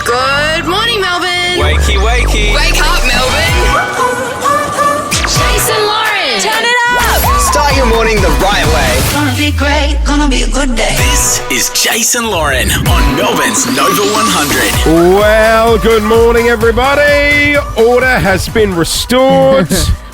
Good morning, Melbourne. Wakey, wakey. Wake up, Melbourne. Jason Lauren. Turn it up. Start your morning the right way. Gonna be great, gonna be a good day. This is Jason Lauren on Melbourne's Nova 100. Well, good morning, everybody. Order has been restored.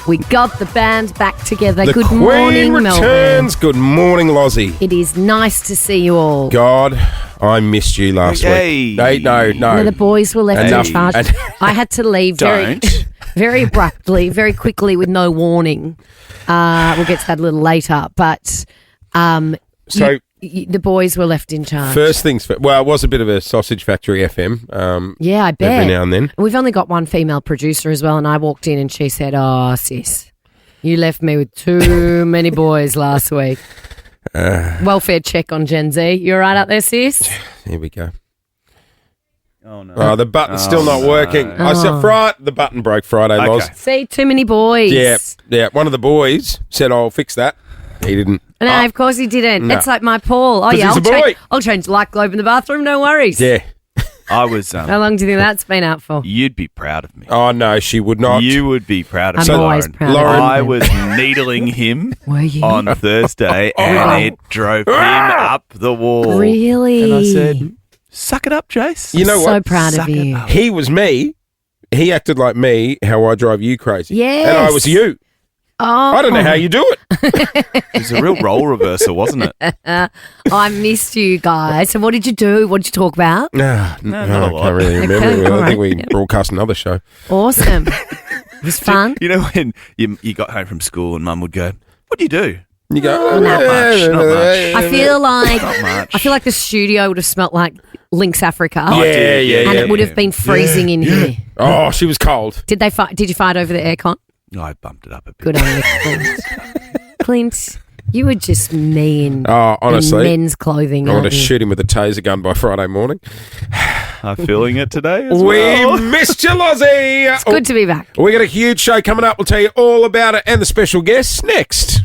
We got the band back together. The Good Queen morning, returns. Melbourne. Good morning, Lozzie. It is nice to see you all. God, I missed you last week. Hey, no. Where the boys were left Enough. in charge. I had to leave very abruptly, very quickly with no warning. We'll get to that a little later. But the boys were left in charge. First things first. Well, it was a bit of a sausage factory FM. Yeah, I bet. Every now and then. We've only got one female producer as well, and I walked in and she said, "Oh, sis, you left me with too many boys last week." Welfare check on Gen Z. You all right out there, sis? Here we go. Oh, no. Oh, the button's still not working. I said, the button broke Friday, Loz. See, too many boys. Yeah. One of the boys said, "I'll fix that." He didn't. No, of course he didn't. No. It's like my Paul. Oh, 'Cause yeah, he's a boy. I'll change the light globe in the bathroom, no worries. Yeah. I was. How long do you think that's been out for? You'd be proud of me. Oh, no, she would not. You would be proud of I'm me, always Lauren. proud Lauren- of I you. was needling him Were you? on Thursday, and it drove him up the wall. Really? And I said, "Suck it up, Jace." You know so what? proud Suck of it you. up. He was me. He acted like me, how I drive you crazy. Yes. And I was you. Oh, I don't know how you do it. It was a real role reversal, wasn't it? I missed you guys. So what did you do? What did you talk about? not a I lot. can't really remember. Okay, all I think we right. broadcast another show. Awesome. It was fun. You know when you got home from school and Mum would go, "What do you do?" You go, Not much, not much. I feel like Not much. I feel like the studio would have smelt like Lynx Africa. Yeah, yeah, And yeah. it would have been freezing in here. Oh, she was cold. Did you fight over the aircon? I bumped it up a bit. Good on you, Clint. Clint, you were just mean. Oh, honestly. In men's clothing. I want to aren't you? shoot him with a taser gun by Friday morning. I'm feeling it today as We well. missed you, Lozzie. It's good to be back. We got a huge show coming up. We'll tell you all about it and the special guests next.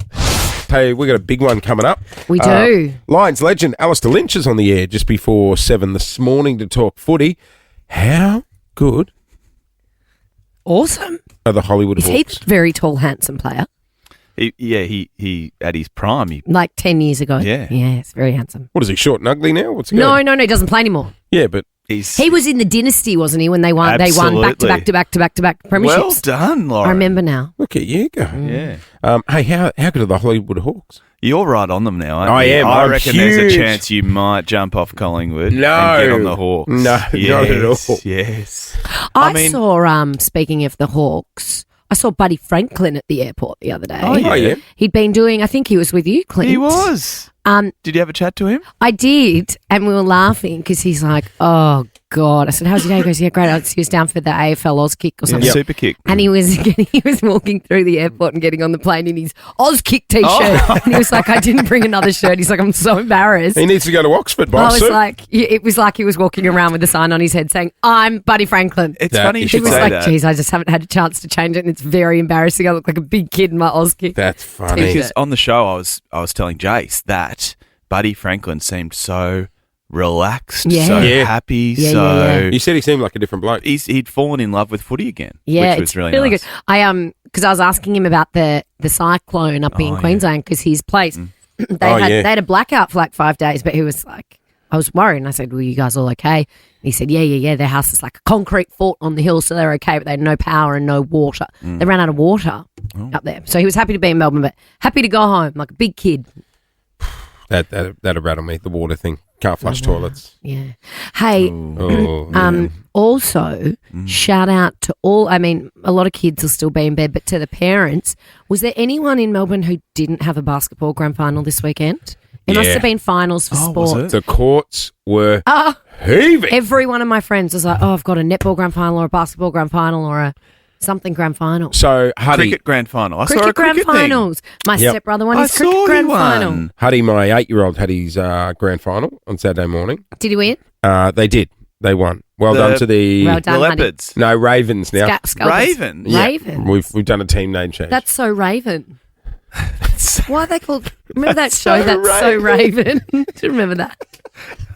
Tell you, we got a big one coming up. We do. Lions legend Alistair Lynch is on the air just before 7 this morning to talk footy. How good Awesome. are the Hollywood Is he Hawks? a very tall, handsome player? He at his prime. Like 10 years ago? Yeah. Yes, very handsome. What is he, short and ugly now? What's he No, going? he doesn't play anymore. Yeah, but He was in the Dynasty, wasn't he, when they won back to back to back to back to back premierships? Well done, Lauren. I remember now. look at you go. Yeah. Hey, how good are the Hollywood Hawks? You're right on them now, aren't I you? am. I I'm reckon there's huge. a chance you might jump off Collingwood No. and get on the Hawks. No, not at all. Yes. I saw, speaking of the Hawks, I saw Buddy Franklin at the airport the other day. Oh, yeah. Oh, yeah. He'd been doing, I think he was with you, Clint. He was. Did you have a chat to him? I did, and we were laughing because he's like, "Oh God!" I said, "How's your day?" He goes, "Yeah, great." He was down for the AFL Oz kick or something, Super kick. and he was walking through the airport and getting on the plane in his Oz kick t-shirt, Oh. and he was like, "I didn't bring another shirt." He's like, "I'm so embarrassed." He needs to go to Oxford, I boss. was like, it was like he was walking around with a sign on his head saying, "I'm Buddy Franklin." It's That funny you is He should was say like, that. "Geez, I just haven't had a chance to change it, and it's very embarrassing. I look like a big kid in my Oz kick." That's funny. Because on the show, I was telling Jace that Buddy Franklin seemed so relaxed, Yeah. so Yeah. happy, Yeah, so yeah, yeah. You said he seemed like a different bloke. he'd fallen in love with footy again. Yeah, which was it's really nice. good. I because I was asking him about the cyclone up in yeah. Queensland because his place they yeah. had a blackout for like 5 days, but he was like, I was worried, and I said, "Well, you guys all okay?" And he said, "Yeah. Their house is like a concrete fort on the hill, so they're okay, but they had no power and no water. They ran out of water up there, so he was happy to be in Melbourne, but happy to go home like a big kid." That'd rattle me, the water thing. Can't flush toilets. Yeah. Hey, Oh, yeah. also, shout out to all, I mean, a lot of kids will still be in bed, but to the parents, was there anyone in Melbourne who didn't have a basketball grand final this weekend? It must Yeah. have been finals for was sport. it? The courts were Oh, heaving. every one of my friends was like, "Oh, I've got a netball grand final or a basketball grand final or a something grand final." So, Huddy, Cricket grand final. I saw a Cricket grand cricket thing. finals. My Yep. stepbrother won I his cricket saw grand he won. final. Huddy, my 8-year-old, had his grand final on Saturday morning. Did he win? They did. They won. Well The- done to the... Well done, The honey. Leopards. No, Ravens now. Scalpers. Raven. Yeah. Raven. We've done a team name change. That's so Raven. Why are they called? Remember that show? That's so Raven. Do you remember that?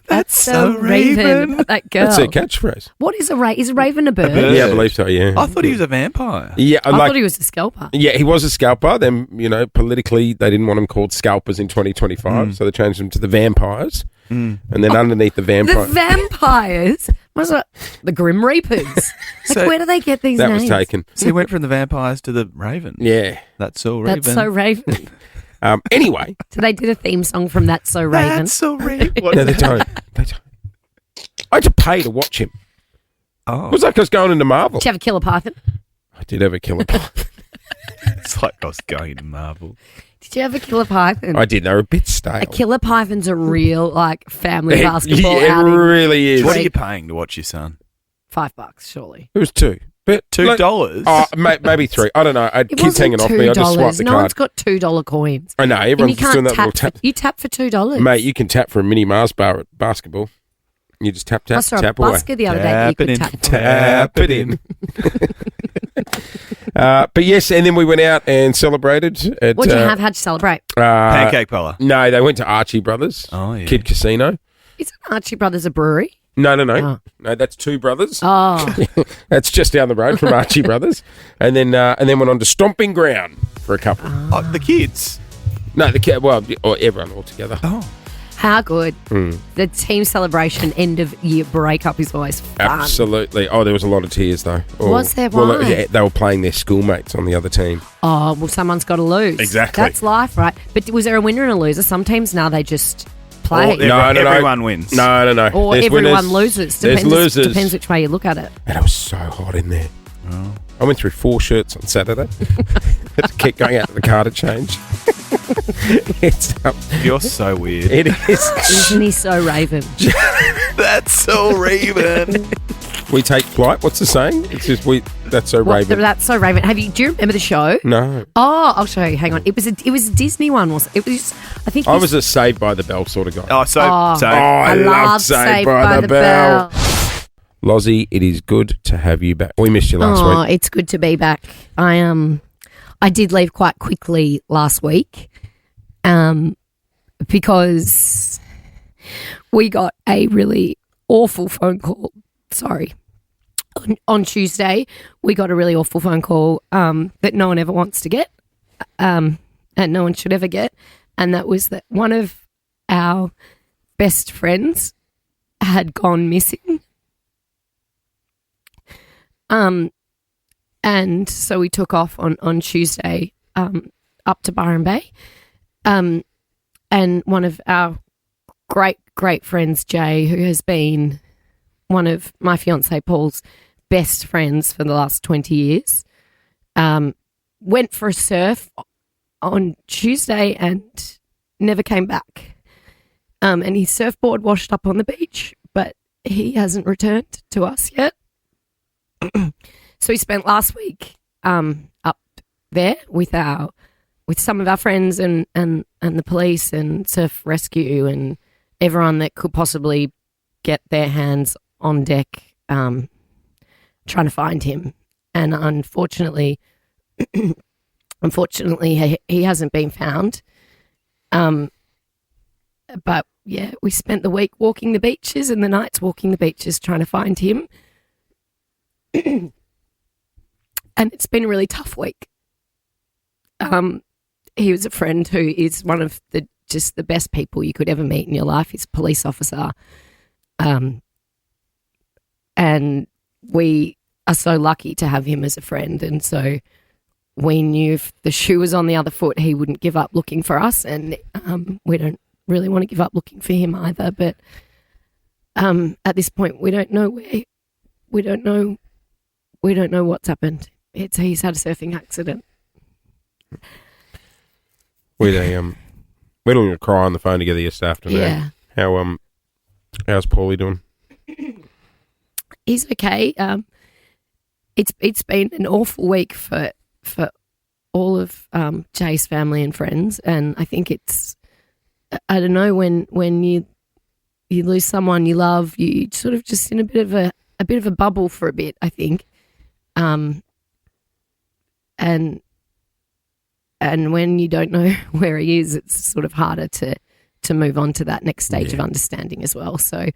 That's so Raven. That girl. That's her catchphrase. What is a raven? Is a raven a bird? bird. Yeah, I believe so, yeah. I thought he was a vampire. Yeah, I thought he was a scalper. Yeah, he was a scalper. Then, politically, they didn't want him called scalpers in 2025, so they changed him to the vampires. And then underneath the The vampire... vampires? Was it the Grim Reapers? Where do they get these that names? was taken. So he went from the vampires to the Raven. Yeah. That's so Raven. That's so Raven. Anyway. So they did a theme song from That's So Raven. That's so Raven. No, they don't. They don't. I had to pay to watch him. Oh. It was like I was going into Marvel. Did you have a killer python? I did have a killer python. It's like I was going to Marvel. Did you have a killer python? I did. They were a bit stale. A killer python's a real family basketball yeah, outing. it really is. What are you paying to watch your son? $5, surely. It was $2. But $2? Maybe $3. I don't know. I had It kids wasn't hanging off me. I just swiped the no card. one's got $2 coins. I know. And you Everyone's just doing can't that little tap. tap. You tap for $2. Mate, you can tap for a mini Mars bar at basketball. You just tap, I saw a tap away. busker the other day that you Tap it could in. tap for. Tap it in. But yes, and then we went out and celebrated at... What'd you have? How'd you celebrate? Pancake parlor. No, they went to Archie Brothers. Oh, yeah. Kid Casino. Isn't Archie Brothers a brewery? No. Oh. No, that's Two Brothers. Oh, That's just down the road from Archie Brothers. And then went on to Stomping Ground for a couple. Oh, the kids. No, or everyone all together. Oh. how good. The team celebration end of year breakup is always fun. Absolutely. Oh, there was a lot of tears though. Was there? Well, Why? yeah, they were playing their schoolmates on the other team. Oh, well, someone's got to lose. Exactly. That's life, right? But was there a winner and a loser? Some teams now they just play. Everyone wins. No. Or There's everyone winners. loses. There's losers. Depends which way you look at it. And it was so hot in there. Oh. I went through 4 shirts on Saturday. Had to keep going out to the car to change. You're so weird. It is. Isn't he so Raven? That's so Raven. We take flight. What's the saying? It's just That's so Raven. That's so Raven. Do you remember the show? No. Oh, I'll show you. Hang on. It was a Disney one, wasn't it? It was. I think. I was a Saved by the Bell sort of guy. Oh, so. I love loved Saved by the Bell. Bell. Lozzie, it is good to have you back. We missed you last week. It's good to be back. I did leave quite quickly last week, because we got a really awful phone call. Sorry. On Tuesday, we got a really awful phone call that no one ever wants to get, and no one should ever get, and that was that one of our best friends had gone missing. And so we took off on Tuesday up to Byron Bay, and one of our great friends, Jay, who has been one of my fiance Paul's best friends for the last 20 years, went for a surf on Tuesday and never came back. And his surfboard washed up on the beach, but he hasn't returned to us yet. So we spent last week up there with some of our friends and the police and surf rescue and everyone that could possibly get their hands on deck, trying to find him. And unfortunately, he hasn't been found. But yeah, we spent the week walking the beaches and the nights walking the beaches trying to find him. And it's been a really tough week. He was a friend who is one of the best people you could ever meet in your life. He's a police officer. And we are so lucky to have him as a friend. And so we knew if the shoe was on the other foot, he wouldn't give up looking for us. And we don't really want to give up looking for him either. But at this point, we don't know what's happened. He's had a surfing accident. We don't even cry on the phone together yesterday afternoon. Yeah. How's Paulie doing? He's okay. It's been an awful week for all of Jay's family and friends, and I think I don't know, when you lose someone you love, you sort of just in a bit of a bubble for a bit, I think. And and when you don't know where he is, it's sort of harder to move on to that next stage of understanding as well. So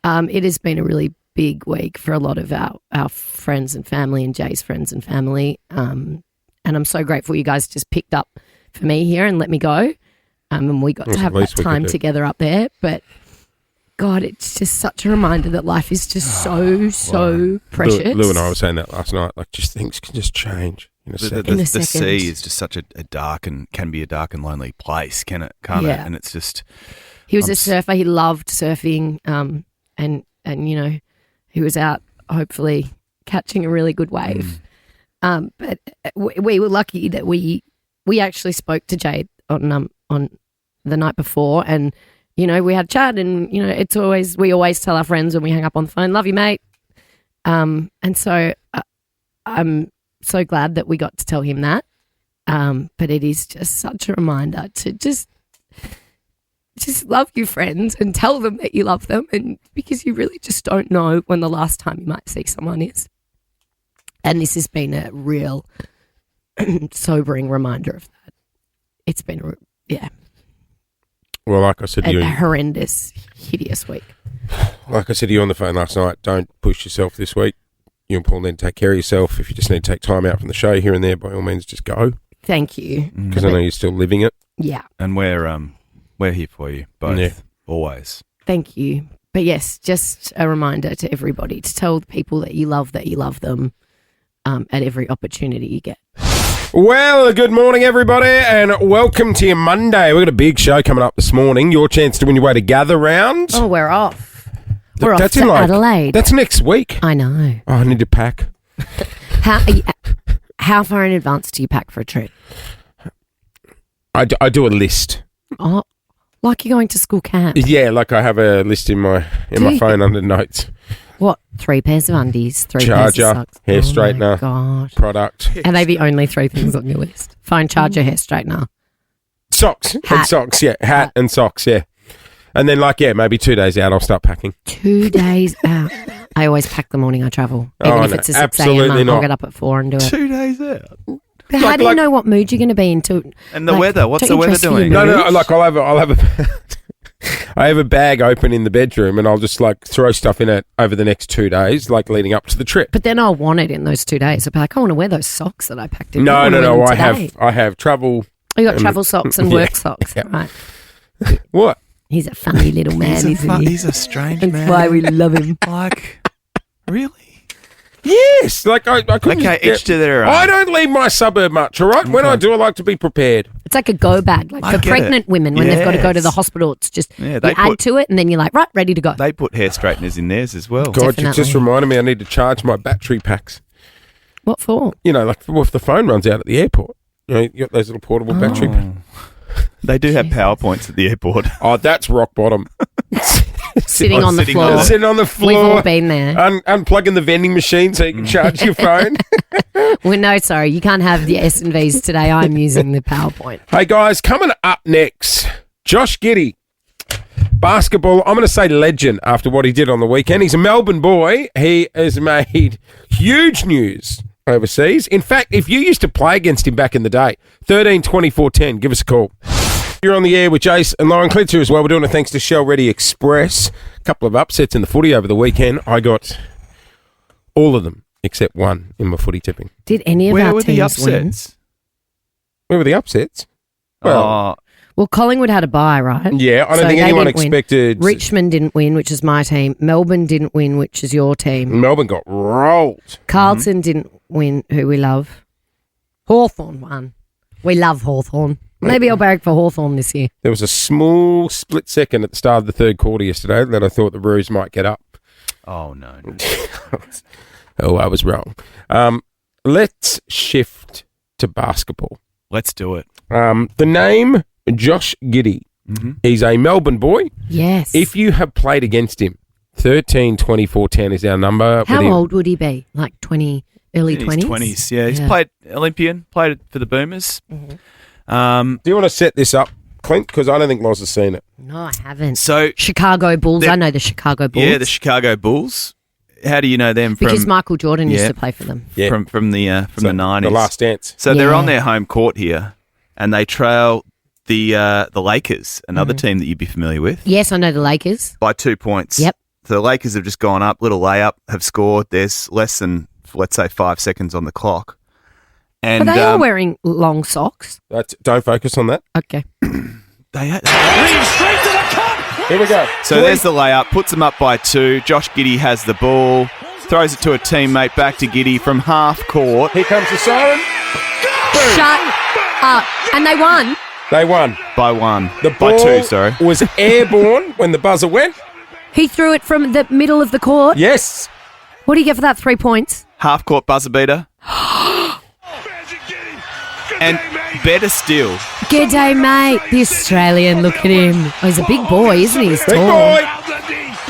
it has been a really big week for a lot of our friends and family and Jay's friends and family. And I'm so grateful you guys just picked up for me here and let me go. And we got to have that time together up there. But God, it's just such a reminder that life is just so precious. Lou and I were saying that last night. Like, just things can just change in a second. The sea is just such a dark and can be a dark and lonely place, can't it? And it's just. He was a surfer. He loved surfing. And you know, he was out hopefully catching a really good wave. But we were lucky that we actually spoke to Jade on the night before, and you know, we had a chat, and you know, we always tell our friends when we hang up on the phone, "Love you, mate." And so I'm so glad that we got to tell him that. But it is just such a reminder to just love your friends and tell them that you love them, and because you really just don't know when the last time you might see someone is. And this has been a real sobering reminder of that. It's been Well, like I said to you, a horrendous, hideous week. Like I said to you on the phone last night, don't push yourself this week. You and Paul need to take care of yourself. If you just need to take time out from the show here and there, by all means, just go. Thank you. Because I know you're still living it. Yeah. And we're here for you both, always. Thank you. But yes, just a reminder to everybody to tell the people that you love them at every opportunity you get. Well, good morning, everybody, and welcome to your Monday. We've got a big show coming up this morning. Your chance to win your way to Gather Round. Oh, we're off. We're off That's to in Adelaide. That's next week. I know. Oh, I need to pack. How far in advance do you pack for a trip? I do a list. Oh, like you're going to school camp. Yeah, like I have a list in my phone under notes. What? 3 pairs of undies, 3 charger, pairs of socks. hair Oh straightener, my God. product. Are they the only 3 things on your list? Phone, charger, hair straightener. Socks. Hat. And socks, yeah. Hat and socks, yeah. And then, maybe 2 days out, I'll start packing. 2 days out. I always pack the morning I travel. Even if it's a 6 a.m. I'll get up at 4 and do it. 2 days out. How do you know what mood you're going to be into? And the weather. What's the weather doing? No, I'll have a... I have a bag open in the bedroom and I'll just throw stuff in it over the next 2 days, leading up to the trip. But then I'll want it in those 2 days. I'll be like, I want to wear those socks that I packed in. No. I have travel. Oh, you got travel socks and work socks, right? What? He's a funny little man, isn't he? He's a strange That's man. why we love him. Really? Yes. I couldn't. Okay, each to their own. I don't leave my suburb much, all right? Okay. When I do, I like to be prepared. It's like a go bag, for pregnant women when they've got to go to the hospital. It's just you add to it and then you're like, right, ready to go. They put hair straighteners in theirs as well. God, Definitely. you just reminded me I need to charge my battery packs. What for? If the phone runs out at the airport. You got those little portable battery packs. They do have PowerPoints at the airport. Oh, that's rock bottom. Sitting on the floor. Sitting on the floor. We've all been there. Unplugging the vending machine so you can charge your phone. Well, no, sorry. You can't have the S&Vs today. I'm using the PowerPoint. Hey, guys, coming up next, Josh Giddey. Basketball, I'm going to say legend after what he did on the weekend. He's a Melbourne boy. He has made huge news overseas. In fact, if you used to play against him back in the day, 13, 24, 10, give us a call. You're on the air with Jace and Lauren Clitz here as well. We're doing it thanks to Shell Ready Express. A couple of upsets in the footy over the weekend. I got all of them except one in my footy tipping. Did any of Where our were the teams win? upsets? Where were the upsets? Well, Collingwood had a bye, right? yeah, I don't think they anyone didn't win. expected... Richmond didn't win, which is my team. Melbourne didn't win, which is your team. Melbourne got rolled. Carlton didn't win, who we love. Hawthorn won. We love Hawthorn. Maybe I'll barrack for Hawthorn this year. There was a small split second at the start of the third quarter yesterday that I thought the Roos might get up. Oh, no. Oh, I was wrong. Let's shift to basketball. Let's do it. The name Josh Giddey. Mm-hmm. He's a Melbourne boy. Yes. If you have played against him, 13, 24, 10 is our number. How old would he be? Like 20, early 20s? 20s, yeah. He's played Olympian, played for the Boomers. Mm-hmm. Do you want to set this up, Clint? Because I don't think Loz has seen it. No, I haven't. So Chicago Bulls. I know the Chicago Bulls. Yeah, the Chicago Bulls. How do you know them? Because Michael Jordan used to play for them. Yeah. From the 90s. The Last Dance. So they're on their home court here. and they trail the Lakers, another team that you'd be familiar with, Yes, I know the Lakers. by 2 points. Yep. So the Lakers have just gone up, little layup, have scored. There's less than, let's say, 5 seconds on the clock. And Are they all wearing long socks? Don't focus on that. Okay. they Here we go. So there's the layup, puts them up by 2. Josh Giddey has the ball, throws it to a teammate, back to Giddey from half court. Here comes the siren. Shut up. And they won. They won. By 1. The ball by 2, sorry. was airborne when the buzzer went. He threw it from the middle of the court. Yes. What do you get for that? 3 points? Half court buzzer beater. And better still, G'day, mate. The Australian, look at him. Oh, he's a big boy, isn't he? He's Big tall. boy.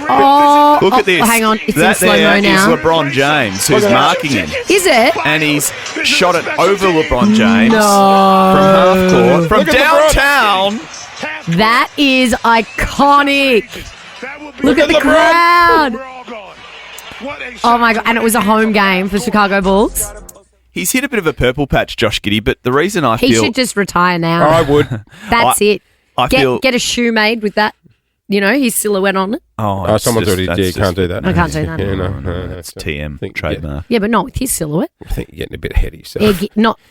Oh, look at this. Hang on. It's that in slow-mo there now. is LeBron James, who's Look at that. marking him. Is it? And he's shot it over LeBron James No. from half court, from Look at downtown. That is iconic. Look at the crowd. Oh, my God. And it was a home game for Chicago Bulls. He's hit a bit of a purple patch, Josh Giddey, but the reason I He feel should just retire now. I would. That's it. I feel Get a shoe made with that, his silhouette on it. Oh, someone's already did. Can't do that. I can't do that. Yeah, no, That's TM think- trademark. Yeah, but not with his silhouette. I think you're getting a bit ahead of yourself.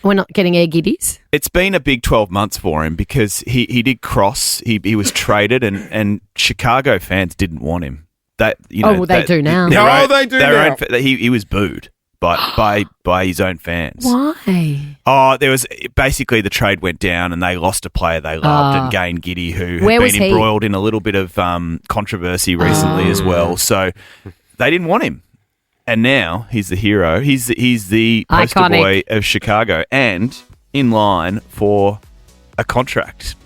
We're not getting air giddies. It's been a big 12 months for him because he did cross. He was traded, and Chicago fans didn't want him. That They do now. No, they do now. He was booed by his own fans. Why? Oh, there was basically the trade went down and they lost a player they loved and gained Giddey, who Where had was been he? embroiled in a little bit of controversy recently as well. So they didn't want him. And now he's the hero. He's the poster Iconic. boy of Chicago and in line for a contract.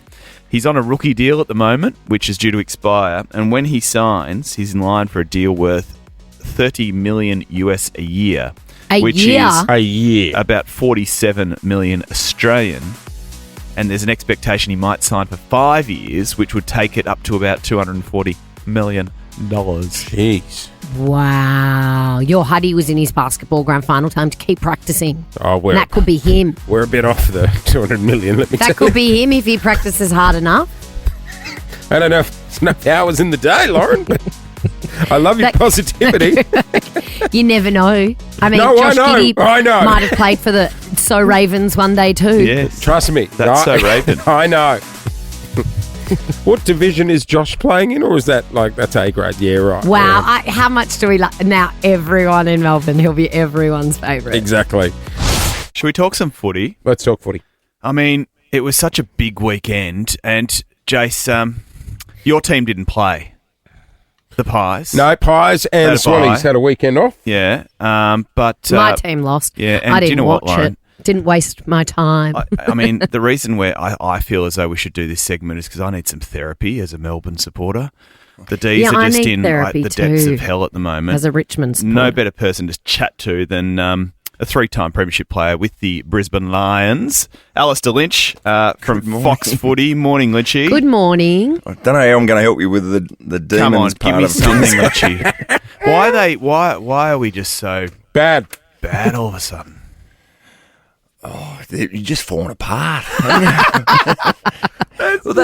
He's on a rookie deal at the moment, which is due to expire. And when he signs, he's in line for a deal worth $30 million US a year. Which is A year. about 47 million Australian. And there's an expectation he might sign for 5 years, which would take it up to about $240 million. Jeez. Wow. Your Huddy was in his basketball grand final. Time to keep practicing. Oh, And that could be him. we're a bit off the 200 million, let me That tell could you. be him if he practices hard enough. I don't know if there's enough hours in the day, Lauren, but I love your That- positivity. You never know. I mean, No, I Josh know. Giddey I know. might have played for the So Ravens one day too. Yes. Trust me. That's so Raven. I know. What division is Josh playing in, or is that that's A grade? Yeah, right. Wow. Yeah. How much do we like? Now everyone in Melbourne, he'll be everyone's favourite. Exactly. Should we talk some footy? Let's talk footy. I mean, it was such a big weekend. And, Jace, your team didn't play. The Pies. No, Pies and Had a Swallies bye. had a weekend off. Yeah. But My team lost. yeah, and I do you didn't know what, watch Lauren? it. Didn't waste my time. I mean, the reason where I feel as though we should do this segment is because I need some therapy as a Melbourne supporter. The D's Yeah, are I just need in therapy the depths too, of hell at the moment. as a Richmond supporter. No better person to chat to than a 3-time premiership player with the Brisbane Lions, Alistair Lynch from Fox Footy. Morning, Lynchy. Good morning. I don't know how I'm going to help you with the demons Come on, part give me of something, things. Lynchy. Why are we just so Bad. bad all of a sudden? You're just falling apart. Well,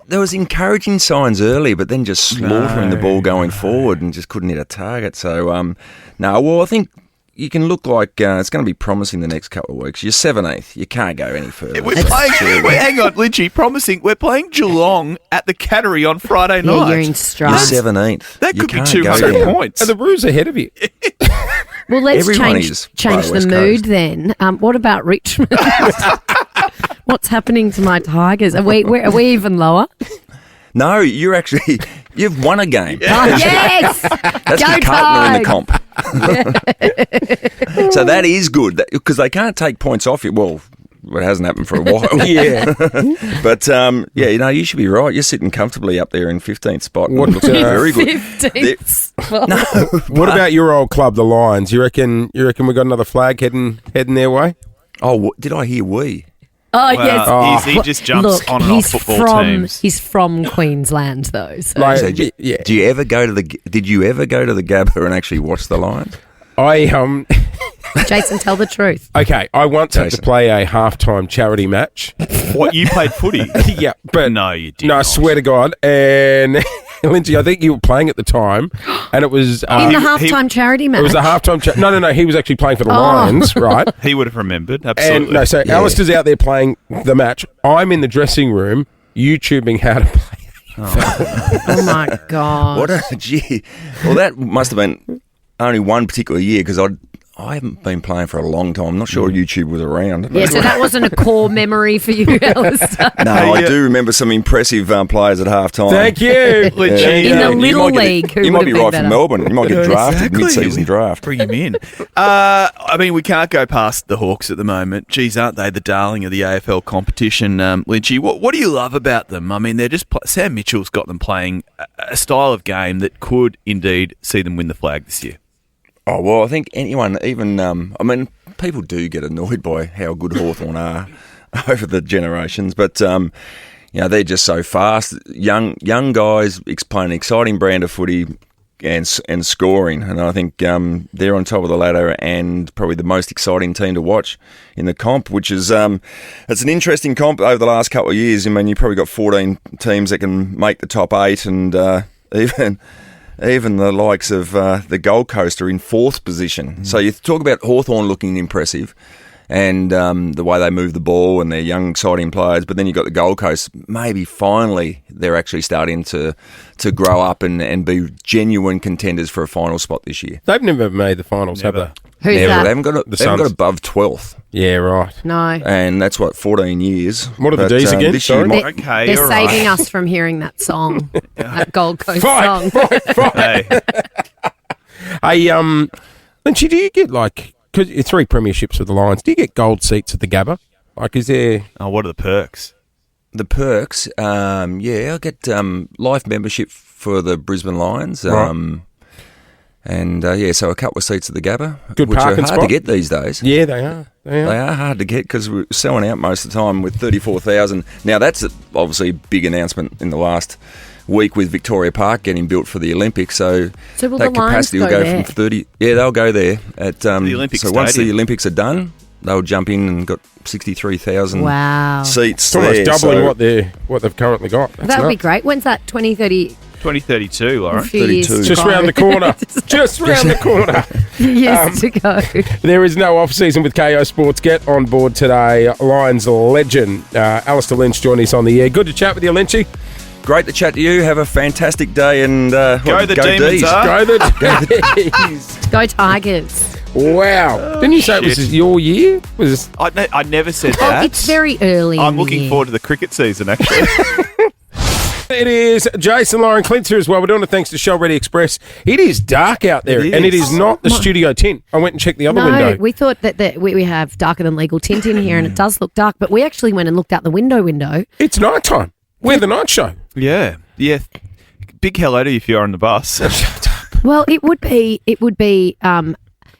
there was encouraging signs early, but then just slaughtering the ball going forward and just couldn't hit a target. So, I think you can look like it's going to be promising the next couple of weeks. You're 17th. You can't go any further. We're playing. Hang on, Lynchy. Promising. We're playing Geelong at the Cattery on Friday Yeah, night. you're in You're stride. 17th. That You could be can't 200 go down. points. Are the Roos ahead of you? Well, let's Everyone change is by the the West mood Coast. then. What about Richmond? What's happening to my Tigers? Are we even lower? No, you've won a game. Yes! That's Go the Carlton in the Tigers! comp. So that is good because they can't take points off you. Well, it hasn't happened for a while. Yeah. But, you should be right. You're sitting comfortably up there in 15th spot. What, Looking very good. 15th spot. What about your old club, the Lions? You reckon we got another flag heading their way? Oh, did I hear we? Oh, Well, yes. he just jumps Look, on and off he's football teams. He's from Queensland, though. So. Like, So did you ever go to the Gabba and actually watch the Lions? I Jason, tell the truth. Okay, I once had to Jason. play a halftime charity match. What, you played footy? Yeah, but No, you didn't. no, I swear to God. And Lindsay, I think you were playing at the time, and it was In the halftime charity match. it was a halftime. No. He was actually playing for the Oh. Lions, right? He would have remembered, And absolutely. no, so Alistair's out there playing the match. I'm in the dressing room YouTubing how to play. Oh my God. What a gee. Well, that must have been only one particular year because I haven't been playing for a long time. I'm not sure YouTube was around. Yeah, so that wasn't a core memory for you, Alistair. No, I do remember some impressive players at halftime. Thank you. Legit. In the You Little might get- League, who You might would be have been right better? from Melbourne. You might get drafted Exactly. mid-season draft. Bring him in. I mean, we can't go past the Hawks at the moment. Geez, aren't they the darling of the AFL competition, Lynchy? What do you love about them? I mean, they're just Sam Mitchell's got them playing a style of game that could indeed see them win the flag this year. Oh, well, I think anyone, even, I mean, people do get annoyed by how good Hawthorn are over the generations, but, you know, they're just so fast. Young guys playing an exciting brand of footy and scoring, and I think they're on top of the ladder and probably the most exciting team to watch in the comp, which is, it's an interesting comp over the last couple of years. I mean, you've probably got 14 teams that can make the top 8 and even the likes of the Gold Coast are in 4th position. So you talk about Hawthorn looking impressive and the way they move the ball and they're young, exciting players, but then you've got the Gold Coast. Maybe finally they're actually starting to grow up and be genuine contenders for a final spot this year. They've never made the finals, have they? Who's Never. that? They haven't got, The they haven't got Suns. above 12th. Yeah, right. No. And that's, 14 years. What are the Ds again? This year Sorry. might- Okay, They're all saving right. us from hearing that song, that Gold Coast Fight, song. fight. Hey, Hey, Lynchy, do you get because it's 3 premierships with the Lions? Do you get gold seats at the Gabba? Like, is there? oh, what are the perks? The perks, yeah, I get life membership for the Brisbane Lions. Right. And, yeah, so a couple of seats at the Gabba, Good which are parking hard to spot? get these days. Yeah, they are. They are. They are hard to get because we're selling out most of the time with 34,000. Now, that's obviously a big announcement in the last week with Victoria Park getting built for the Olympics. So, So will that the Lions capacity will go go there? from 30. Yeah, they'll go there. At The Olympic So once the Stadium. Olympics are done, they'll jump in and got 63,000 Wow. seats It's almost there. doubling So- what they've currently got. That's That would be nuts. great. When's that? 2030? 2032, all A right. few years 32. to Just go. round the corner. Just round the corner. Years to go. There is no off-season with KO Sports. Get on board today. Lions legend Alistair Lynch joining us on the air. Good to chat with you, Lynchy. Great to chat to you. Have a fantastic day and Go the Demons, D's. huh? Go the D's. Go Tigers. Wow. Didn't you say it was shit. your year? Was I never said Oh, that. it's very early. I'm in the looking year. forward to the cricket season, actually. It is Jason, Lauren, Clint's here as well. We're doing it thanks to Show Ready Express. It is dark out there, It and it is. is not the studio tint. I went and checked the other No, window. we thought that we have darker than legal tint in here, and it does look dark. But we actually went and looked out the window. It's night time. We're the night show. Yeah. Big hello to you if you're on the bus. Well, it would be.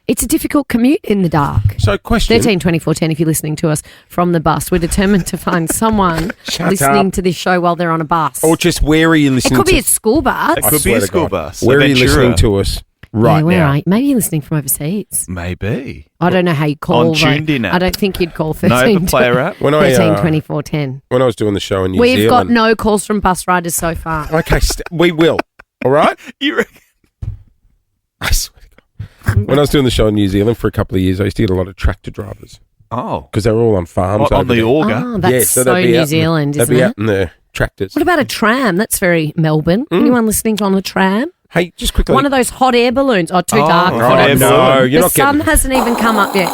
It's a difficult commute in the dark. So, question. 13 24 10 if you're listening to us from the bus. We're determined to find someone Shut listening up. to this show while they're on a bus. Or just where are you It listening could to? be a school bus. It could be swear a to school God. bus. Where are you Ventura. listening to us right Yeah, where now? are you? Maybe you're listening from overseas. Maybe. I don't know how you call. On Tuned In app. I don't think you'd call No 13 player app. When I 13 24 10. when I was doing the show in New We've got Zealand, no calls from bus riders so far. okay, we will. All right. You reckon? I swear to God. When I was doing the show in New Zealand for a couple of years, I used to get a lot of tractor drivers Oh. because they were all on farms. On over the there. Auger. Oh, that's Yeah, so they'd be New out in Zealand, They'd isn't be it? out in the tractors. What about a tram? That's very Melbourne. Anyone listening on a tram? Hey, just quickly. One of those hot air balloons. Oh, too dark. Oh, for hot it. air no, balloon. you're The not sun getting. hasn't even come up yet.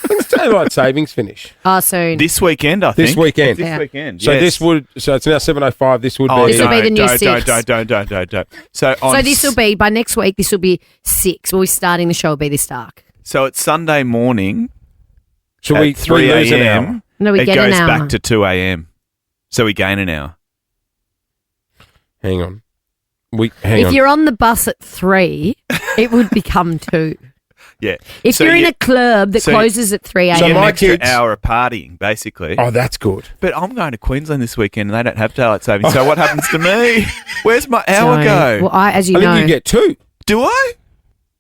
When's daylight savings finish? Oh, soon. This weekend, I think. This weekend. This Yeah. weekend. So yes. this would. So it's now 7:05. This would Oh, be. This will be the new don't, 6. Don't. So on So this will be, by next week, this will be 6. We'll be starting the show, will be this dark. So it's Sunday morning Should at we 3 lose an hour? a.m. No, we it get goes an hour. back to 2 a.m. So we gain an hour. Hang on. Hang If on. you're on the bus at 3, it would become 2. Yeah. If So you're in you- a club that so- closes at 3 You So get a.m. an my extra kids- hour of partying, basically. Oh, that's good. But I'm going to Queensland this weekend and they don't have daylight savings. So what happens to me? Where's my hour So- go? Well, as I you know, think you get 2. Do I?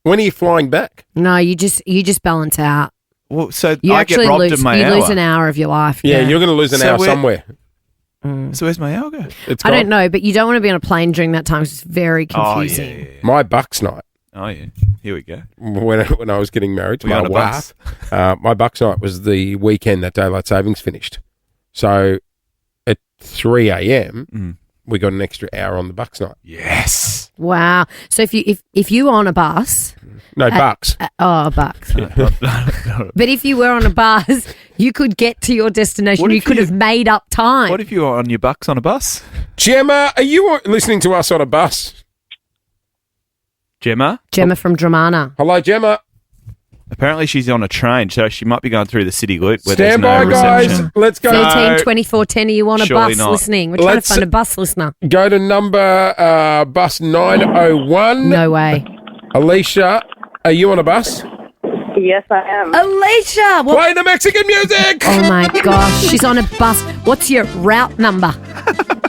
When are you flying back? No, you just balance out. Well, so You I get actually robbed lose. of my You hour. lose an hour of your life. Yeah, you're going to lose an So hour we're- somewhere. So where's my hour go? It's I gone. don't know, but you don't want to be on a plane during that time. 'Cause it's very Oh, confusing. yeah. My Bucks night. Oh, yeah. Here we go. When I was getting married to Were you my on a wife, my Bucks night was the weekend that daylight savings finished. So at 3 a.m. We got an extra hour on the Bucks night. Yes. Wow. So if you were on a bus, No, Bucks. a bucks. But if you were on a bus, you could get to your destination. What You if could you- have made up time. What if you were on your bucks on a bus? Gemma, are you listening to us on a bus? Gemma? Gemma from Dramana. Hello, Gemma. Apparently she's on a train, so she might be going through the city loop where Stand there's by, no guys. reception. Let's go. 13 24 10. Are you on a Surely bus not. listening? We're trying Let's- to find a bus listener. Go to number bus 901. No way. Alicia, are you on a bus? Yes, I am. Alicia! What? Play the Mexican music. Oh my gosh, she's on a bus. What's your route number?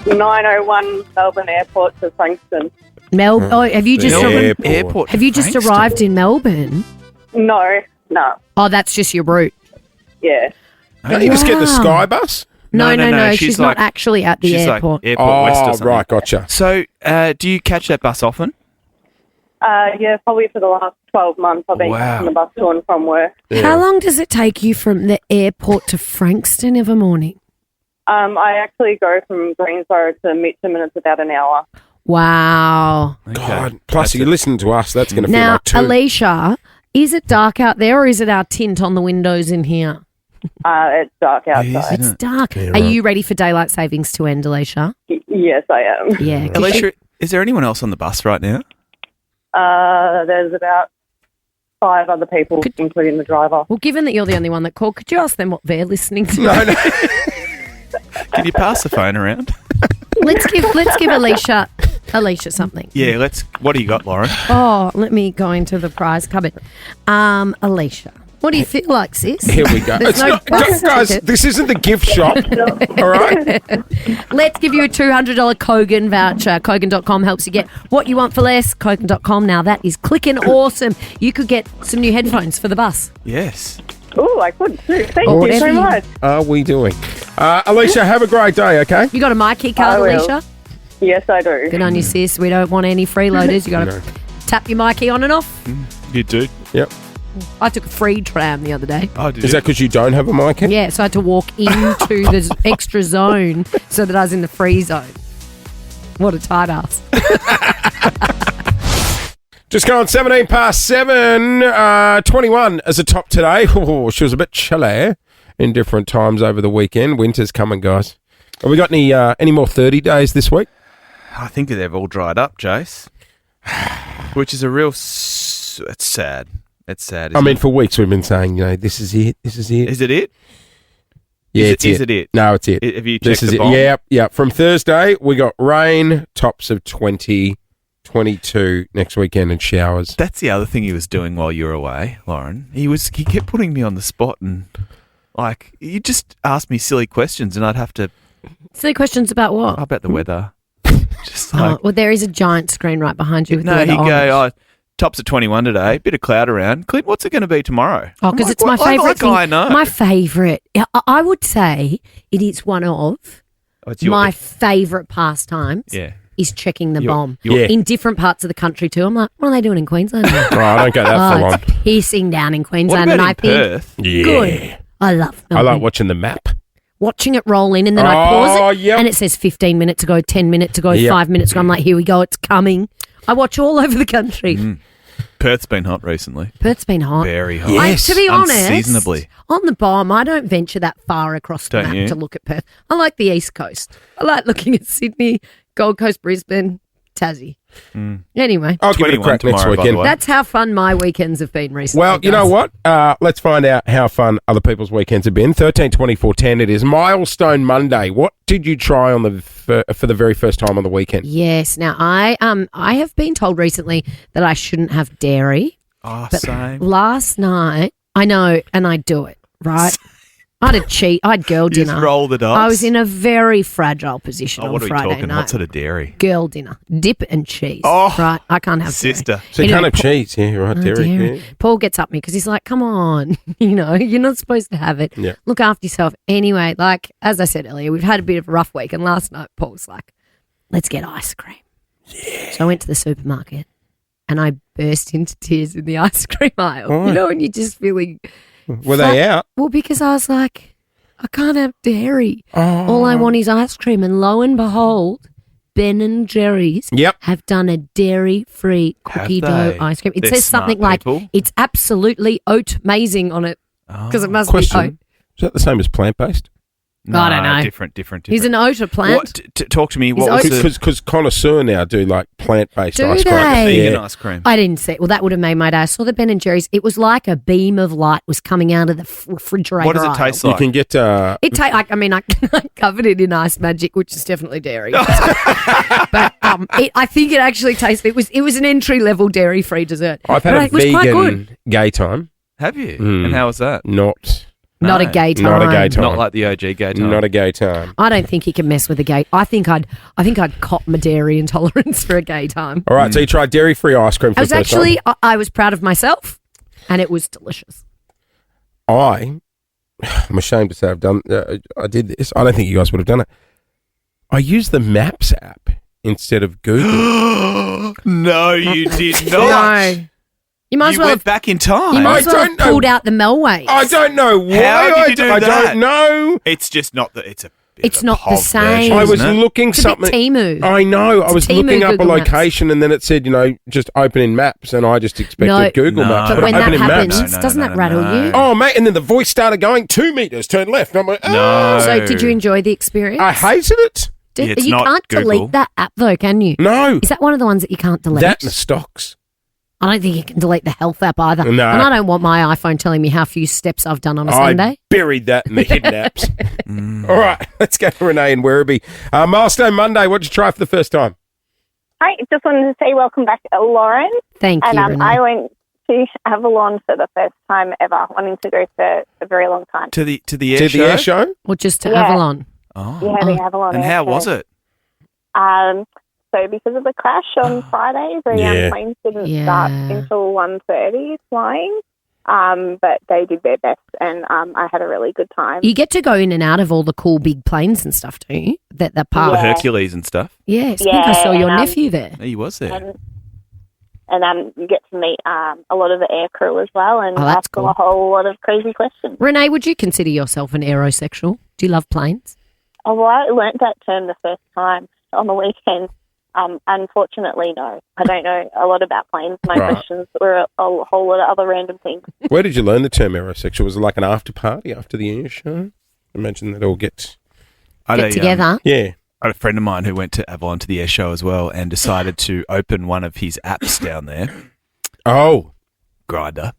901 Melbourne Airport to Frankston. Oh, have you just Airport. have you just Frankston. arrived in Melbourne? No. Oh, that's just your route. Yeah. Don't you just get the Wow. Sky bus? No. She's She's like- not actually at the She's airport. like Airport West or Oh, something. right, gotcha. So, do you catch that bus often? Yeah, probably for the last 12 months I've been Wow. on the bus to and from work. How long does it take you from the airport to Frankston every morning? I actually go from Greensboro to Mitcham and it's about an hour. Wow. God, plus you're listening to us. That's going to feel Now, like two. Alicia, is it dark out there or is it our tint on the windows in here? It's dark outside. It's dark. Yeah, Are right. you ready for daylight savings to end, Alicia? Yes, I am. Yeah. 'cause Alicia, is there anyone else on the bus right now? There's about 5 other people, including the driver. Well, given that you're the only one that called, could you ask them what they're listening to? No. Can you pass the phone around? Let's give Alicia something. Yeah, what do you got, Lauren? Oh, let me go into the prize cupboard. Alicia, what do you feel like, sis? Here we go. There's It's no not, bus guys, ticket. this isn't the gift shop. All right? Let's give you a $200 Kogan voucher. Kogan.com helps you get what you want for less. Kogan.com, now that is clicking awesome. You could get some new headphones for the bus. Yes. Oh, I could too. Thank Or you whatever so you- much. Are we doing? Alicia, have a great day, okay? You got a My Key card, I will. Alicia? Yes, I do. Good on you, sis. We don't want any freeloaders. You got to No. tap your My Key on and off. You do? Yep. I took a free tram the other day. Oh, did Is that because you don't have a mic? Yeah, so I had to walk into the extra zone so that I was in the free zone. What a tight ass. Just going 17 past 7, 21 as a top today. Oh, she was a bit chilly in different times over the weekend. Winter's coming, guys. Have we got any more 30 days this week? I think they've all dried up, Jace. Which is a real... it's sad. It's sad. I mean, isn't for weeks we've been saying, this is it. This is it. it? Is it it? Yeah, is it's Is it it? No, it's it. Have you This checked is the it. bomb? Yeah. From Thursday, we got rain, tops of 20, 22 next weekend, and showers. That's the other thing he was doing while you were away, Lauren. He kept putting me on the spot and you just asked me silly questions and I'd have to Silly questions about what? about the weather. Just Oh, well, there is a giant screen right behind you with the no, weather he'd on. go, tops of 21 today, bit of cloud around. Clint, what's it going to be tomorrow? Oh, because I'm it's my like, favourite thing. I know. My favourite. I would say it is one of Oh, it's your- my favourite pastimes. Yeah. Is checking the Your- bomb. Yeah. In different parts of the country too. I'm like, what are they doing in Queensland? Oh, I don't go that full Oh, on. it's hissing down in What Queensland, about and in I think Perth? Yeah. good. I love. I Melbourne. like watching the map. Watching it roll in, and then I Oh, pause it, yep. and it says 15 minutes ago, 10 minutes ago, Yep. 5 minutes ago. I'm like, here we go, it's coming. I watch all over the country. Perth's been hot recently. Perth's been hot. Very hot. Yes. To be honest, Unseasonably. on the bomb, I don't venture that far across the Don't map you? to look at Perth. I like the East Coast. I like looking at Sydney, Gold Coast, Brisbane, Tassie. Anyway, I'll give it a 21 crack next tomorrow, by the weekend. way. that's how fun my weekends have been recently. Well, you know guys. what? Let's find out how fun other people's weekends have been. 13, 24, 10. It is Milestone Monday. What did you try on for the very first time on the weekend? Yes. Now, I have been told recently that I shouldn't have dairy. Oh, But same. last night, I know, and I do it, right? I had girl You dinner. just roll the dice. I was in a very fragile position on What are we Friday talking? night. What sort of dairy? Girl dinner, dip and cheese. Oh, right, I can't have sister. dairy. So you Anyway, can't have cheese. Yeah, right, Oh, dairy. dear. Yeah. Paul gets up me because he's like, "Come on, you're not supposed to have it. Yeah. Look after yourself." Anyway, like as I said earlier, we've had a bit of a rough week, and last night Paul's like, "Let's get ice cream." Yeah. So I went to the supermarket, and I burst into tears in the ice cream aisle. Why? You know, when you're just feeling. Were they out? Well, because I was like, I can't have dairy. All I want is ice cream, and lo and behold, Ben and Jerry's Yep. have done a dairy-free cookie Have dough they? ice cream. It They're says something smart like people. it's absolutely oat-mazing on it because it must Question. be oat. Is that the same as plant-based? I don't know. Different. Is an oat a plant? What, talk to me. Is What was oat- the Because connoisseur now do like plant-based Do ice cream. they? vegan Yeah. ice cream? I didn't see it. Well, that would have made my day. I saw the Ben and Jerry's. It was like a beam of light was coming out of the refrigerator. What does it aisle. taste You like? can get I covered it in ice magic, which is definitely dairy. But I think it actually tasted. It was an entry level dairy free dessert. I've had But a it was quite good. vegan gay time. Have you? Mm. And how was that? Not a No. gay time. Not a gay time. Not like the OG gay time. Not a gay time. I don't think he can mess with a gay. I think I'd cop my dairy intolerance for a gay time. All right, so you tried dairy-free ice cream for I was the first actually I was proud of myself, and it was delicious. time. I'm ashamed to say I've done. I did this. I don't think you guys would have done it. I used the Maps app instead of Google. No, you did not. No, you might as You well went have. back in time. You might I as well have don't know. pulled out the Melways. I don't know why. How did you do I that? don't know. It's just not that. It's a. It's a not the POV same. version, I was isn't it? looking It's a something. bit Temu. I know. I It's was Temu looking up a Google Maps. location, and then it said, just open in Maps, and I just expected No. Google No. Maps. But when open that in happens, Maps. doesn't that rattle you? Oh, mate! And then the voice started going 2 meters, turn left. And I'm like, No. So, did you enjoy the experience? I hated it. Yeah, it's you not can't Google. delete that app though, can you? No, Is that one of the ones that you can't delete? that and the stocks. I don't think you can delete the health app either. No. And I don't want my iPhone telling me how few steps I've done on a I Sunday. buried that in the hidden apps. All right, let's go to Renee in Werribee. Milestone Monday. What did you try for the first time? Hi, just wanted to say welcome back, Lauren. Thank you, And Renee. I went to Avalon for the first time ever, wanting to go for a very long time. To the To air the air show? Or just to Yeah. Avalon. Oh. Yeah, the Avalon. And Air how Show. was it? So because of the crash on Friday, the Yeah. planes didn't Yeah. start until 1:30 flying. But they did their best, and I had a really good time. You get to go in and out of all the cool big planes and stuff, don't you? That The park. Yeah. Hercules and stuff. Yes, I think I saw Yeah, your and, nephew there. He was there. And you get to meet a lot of the air crew as well, and Oh, that's ask them cool. a whole lot of crazy questions. Renee, would you consider yourself an aerosexual? Do you love planes? Oh, well, I learnt that term the first time on the weekend. Unfortunately, no. I don't know a lot about planes. My Right. questions were a whole lot of other random things. Where did you learn the term aerosexual? Was it like an after party after the air show? Imagine that all gets. I Get had a, together. Yeah. I had a friend of mine who went to Avalon to the air show as well and decided to open one of his apps down there, Oh. Grinder,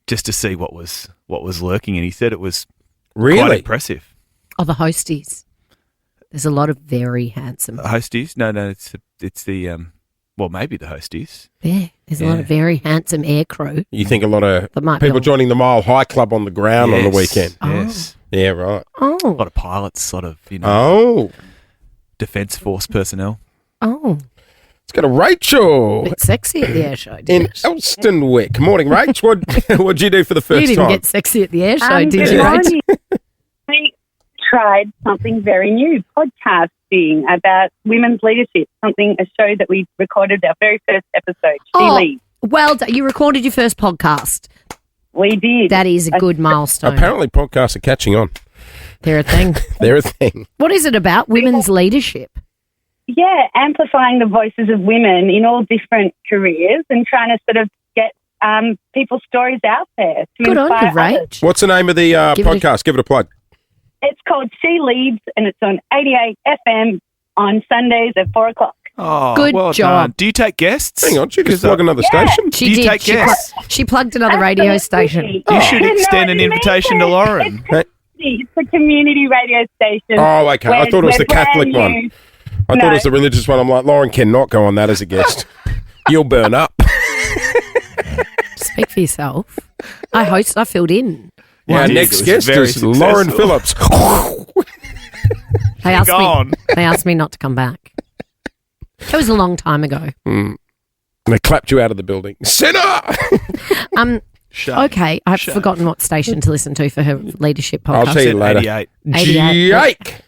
just to see what was lurking. And he said it was quite Really? impressive. Oh, the hosties. There's a lot of very handsome. Hosties? No, it's the well, maybe the hosties. There's a lot of very handsome air crew. You think a lot of That might be people all- joining the Mile High Club on the ground on the Yes, weekend? Yes, Yeah, right. a Oh, lot of pilots, sort of, Oh. defense force personnel. oh, Let's go to Rachel bit sexy at the air show. in Didn't it? Elstonwick. Morning, Rach. What'd you do for the You first didn't time? get sexy at the air show, did good you? morning. I tried something very new, podcasting about women's leadership, a show that we recorded our very first episode, She Oh, Leads. well done. You recorded your first podcast. We did. That is a good milestone. Apparently, podcasts are catching on. They're a thing. They're a thing. What is it about women's leadership? Yeah, amplifying the voices of women in all different careers and trying to sort of get people's stories out there to Good on inspire you, others. Rach. What's the name of the Give it a- podcast? Give it a plug. It's called She Leads and it's on 88 FM on Sundays at 4 o'clock. Oh, Good well job. done. Do you take guests? Hang on, you just plug another Yeah. station. She Do you did. take She, guests? she plugged another radio Absolutely. station. You should No, extend an you invitation mean to Lauren. Hey. It's a community radio station. Oh, okay. I thought it was the We're Catholic brand one. new. I thought No. it was the religious one. I'm like, Lauren cannot go on that as a guest. You'll burn up. Speak for yourself. I filled in. Our did. next It was guest very is Lauren Phillips. They asked Gone. me. They asked me not to come back. It was a long time ago. They clapped you out of the building. Sinner! Shame. Okay, I've forgotten what station to listen to for her leadership podcast. I'll tell you later. 88. 88. Jake!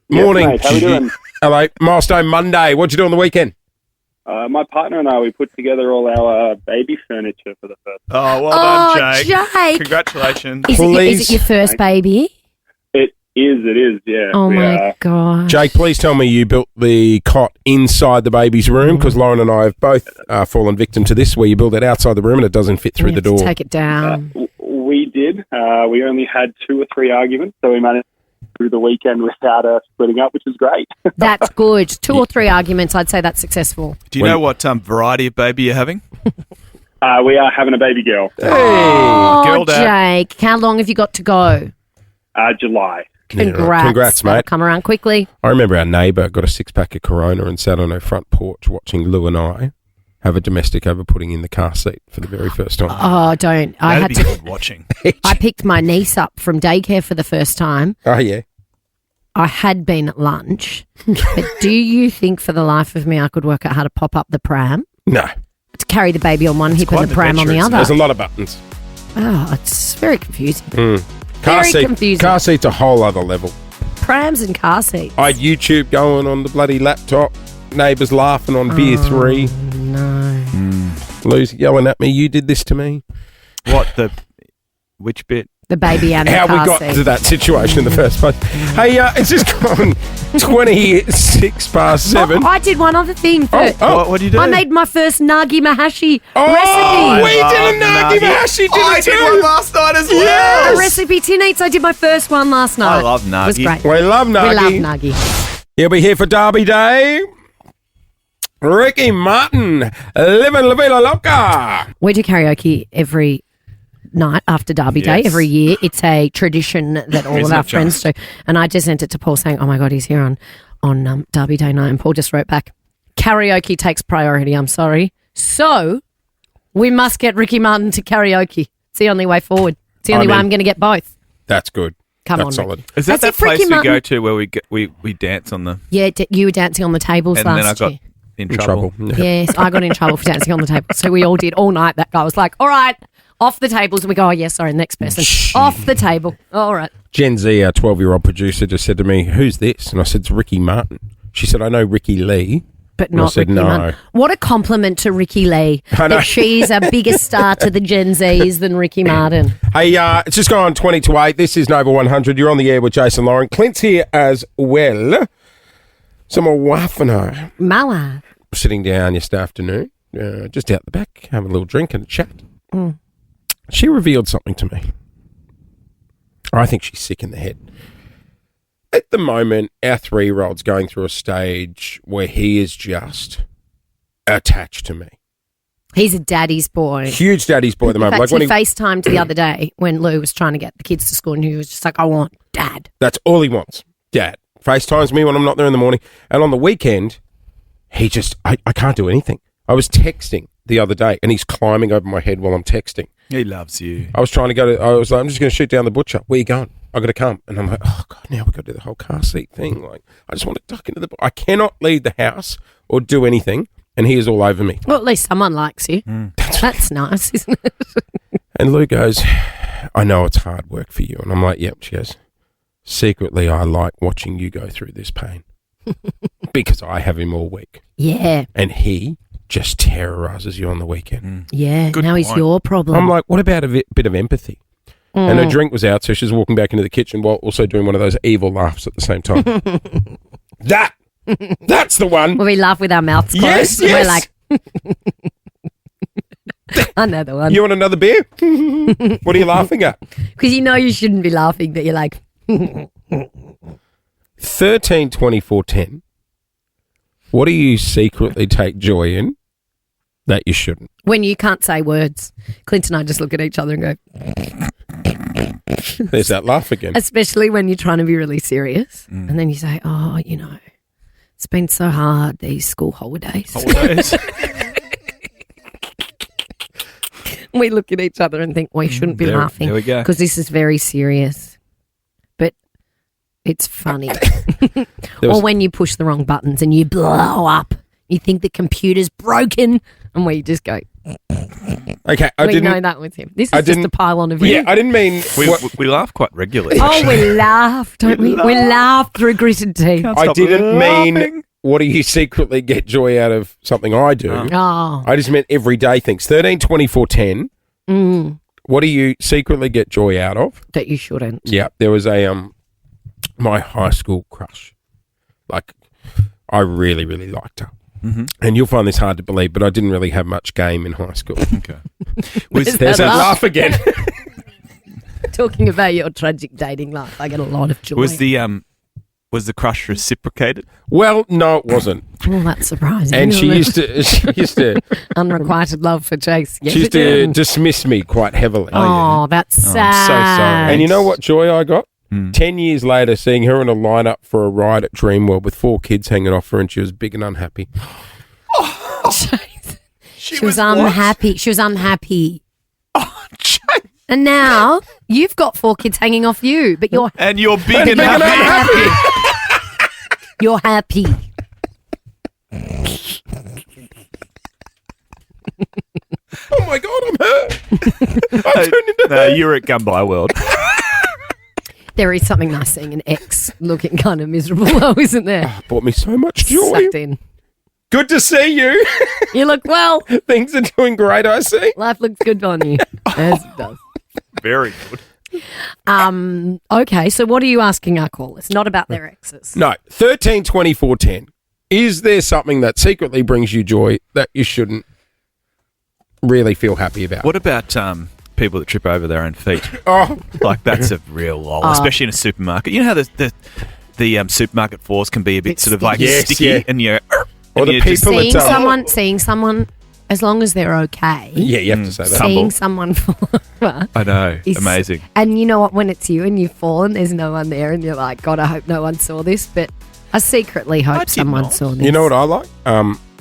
Morning. Mate, how we doing? Hello. Milestone Monday. What'd you do on the weekend? My partner and I, we put together all our baby furniture for the first time. Oh, well done, Jake. Jake. Congratulations. Is it your first baby? It is, yeah. Oh, my God. Jake, please tell me you built the cot inside the baby's room, because Lauren and I have both fallen victim to this, where you build it outside the room and it doesn't fit through the door. Take it down. We did. We only had 2 or 3 arguments, so we managed through the weekend without splitting up, which is great. That's good. 2 or 3 arguments, I'd say that's successful. Do you know what variety of baby you're having? We are having a baby girl. Hey! Oh, girl dad. Jake, how long have you got to go? July. Congrats. Congrats, mate. That'll come around quickly. I remember our neighbour got a 6-pack of Corona and sat on her front porch watching Lou and I have a domestic over putting in the car seat for the very first time. Oh, don't. I That'd had be to. good watching. I picked my niece up from daycare for the first time. Oh, yeah. I had been at lunch. But do you think for the life of me I could work out how to pop up the pram? No. To carry the baby on one hip and quite the an pram on the adventure, other? There's a lot of buttons. Oh, it's very confusing. Car Very seat, confusing. Car seat's a whole other level. Prams and car seats. I had YouTube going on the bloody laptop. Neighbours laughing on beer 3. No. Lou's yelling at me, you did this to me. Which bit? The baby and the How car we got seat. to that situation in the first place. Hey, it's just gone 26 past 7. Oh, I did one other thing first. What do you do? I made my first nagi mahashi Oh, recipe. we did a Nagi Mahashi dinner I too. did one last night as well. The recipe tin eats. I did my first one last night. I love nagi. It was great. We love Nagi. We love nagi. He'll be here for Derby Day. Ricky Martin, living La Vida Loca. We do karaoke every night after Derby Day, every year. It's a tradition that all of our friends do. And I just sent it to Paul saying, oh my God, he's here on Derby Day night. And Paul just wrote back, karaoke takes priority, I'm sorry. So we must get Ricky Martin to karaoke. It's the only way forward. It's the only way I'm going to get both. That's good. Come That's on, solid. Is that That's that it, Ricky place we Martin. go to where we dance on the... Yeah, you were dancing on the tables And then I last got year. in trouble. Yes, I got in trouble for dancing on the table. So we all did all night. That guy was like, all right, off the tables. And we go, oh, yeah, sorry, next person. Off the table. All right. Jen Z, our 12-year-old producer, just said to me, who's this? And I said, it's Ricky Martin. She said, I know Ricky Lee. But And I not said, Ricky no. Martin. What a compliment to Ricky Lee. I know. That she's a bigger star to the Gen Zs than Ricky Martin. Hey, it's just gone 20 to 8. This is Nova 100. You're on the air with Jason Lauren. Clint's here as well. Some Wafano. Mala. Sitting down yesterday afternoon, just out the back, having a little drink and a chat. She revealed something to me. I think she's sick in the head. At the moment, our 3-year-old's going through a stage where he is just attached to me. He's a daddy's boy. Huge daddy's boy at the In moment. fact, Like he when FaceTimed the other day when Lou was trying to get the kids to school and he was just like, I want dad. that's all he wants. Dad. FaceTimes me when I'm not there in the morning. And on the weekend, he just, I can't do anything. I was texting the other day and he's climbing over my head while I'm texting. He loves you. I was trying to go to, I was like, I'm just going to shoot down the butcher. Where you going? I got to come. And I'm like, oh God, now we've got to do the whole car seat thing. Like, I just want to duck into I cannot leave the house or do anything. And he is all over me. Well, at least someone likes you. That's nice, isn't it? And Lou goes, I know it's hard work for you. And I'm like, yep. She goes, secretly, I like watching you go through this pain because I have him all week. Yeah. And he just terrorizes you on the weekend. Yeah. Good now he's point. your problem. I'm like, what about a bit of empathy? And her drink was out, so she's walking back into the kitchen while also doing one of those evil laughs at the same time. That's the one. Well, we laugh with our mouths closed. Yes, and yes. We're like, another one. You want another beer? What are you laughing at? Because you know you shouldn't be laughing, but you're like, 13, 24, 10. What do you secretly take joy in that you shouldn't? when you can't say words. Clint and I just look at each other and go, There's that laugh again. especially when you're trying to be really serious. And then you say, oh, you know, it's been so hard, these school holidays. We look at each other and think we shouldn't be laughing. There we go. Because this is very serious. But it's funny. Or when you push the wrong buttons and you blow up. You think the computer's broken and we just go. Okay, We know that was him. This is just a pylon of you. Yeah, I didn't mean... We laugh quite regularly. Oh, we laugh, don't we? We laugh through gritted teeth. I didn't mean... What do you secretly get joy out of something I do? Oh. I just meant everyday things. 13, 24, 10. What do you secretly get joy out of? That you shouldn't. Yeah, there was my high school crush. Like, I really, really liked her. Mm-hmm. And you'll find this hard to believe, but I didn't really have much game in high school. Okay. There's that laugh again. Talking about your tragic dating life, I get a lot of joy. Was the crush reciprocated? Well, no, it wasn't. Oh, that's surprising. And she used to unrequited love for Chase. Yes, she used to dismiss me quite heavily. Oh, that's sad. I'm so sorry. And you know what joy I got? 10 years later, seeing her in a lineup for a ride at Dreamworld with 4 kids hanging off her, and she was big and unhappy. She was unhappy. She was unhappy. Oh, and now you've got 4 kids hanging off you, but you're big and happy. You're happy. Oh my God, I'm hurt. I turned into No, you're at Gumball World. There is something nice seeing an ex looking kind of miserable, though, isn't there? Brought me so much joy. Sucked in. Good to see you. You look well. Things are doing great, I see. Life looks good on you. As it does. Very good. Okay, so what are you asking our callers? Not about their exes. No, 13, 24, 10. Is there something that secretly brings you joy that you shouldn't really feel happy about? What about people that trip over their own feet? Oh, like that's a real lol, especially in a supermarket. You know how the supermarket floors can be a bit sort of like sticky, and you're or the people seeing someone. As long as they're okay. Yeah, you have to say that. Seeing someone fall over. I know. Amazing. And you know what? When it's you and you fall and there's no one there and you're like, God, I hope no one saw this. But I secretly hope someone saw this. You know what I like?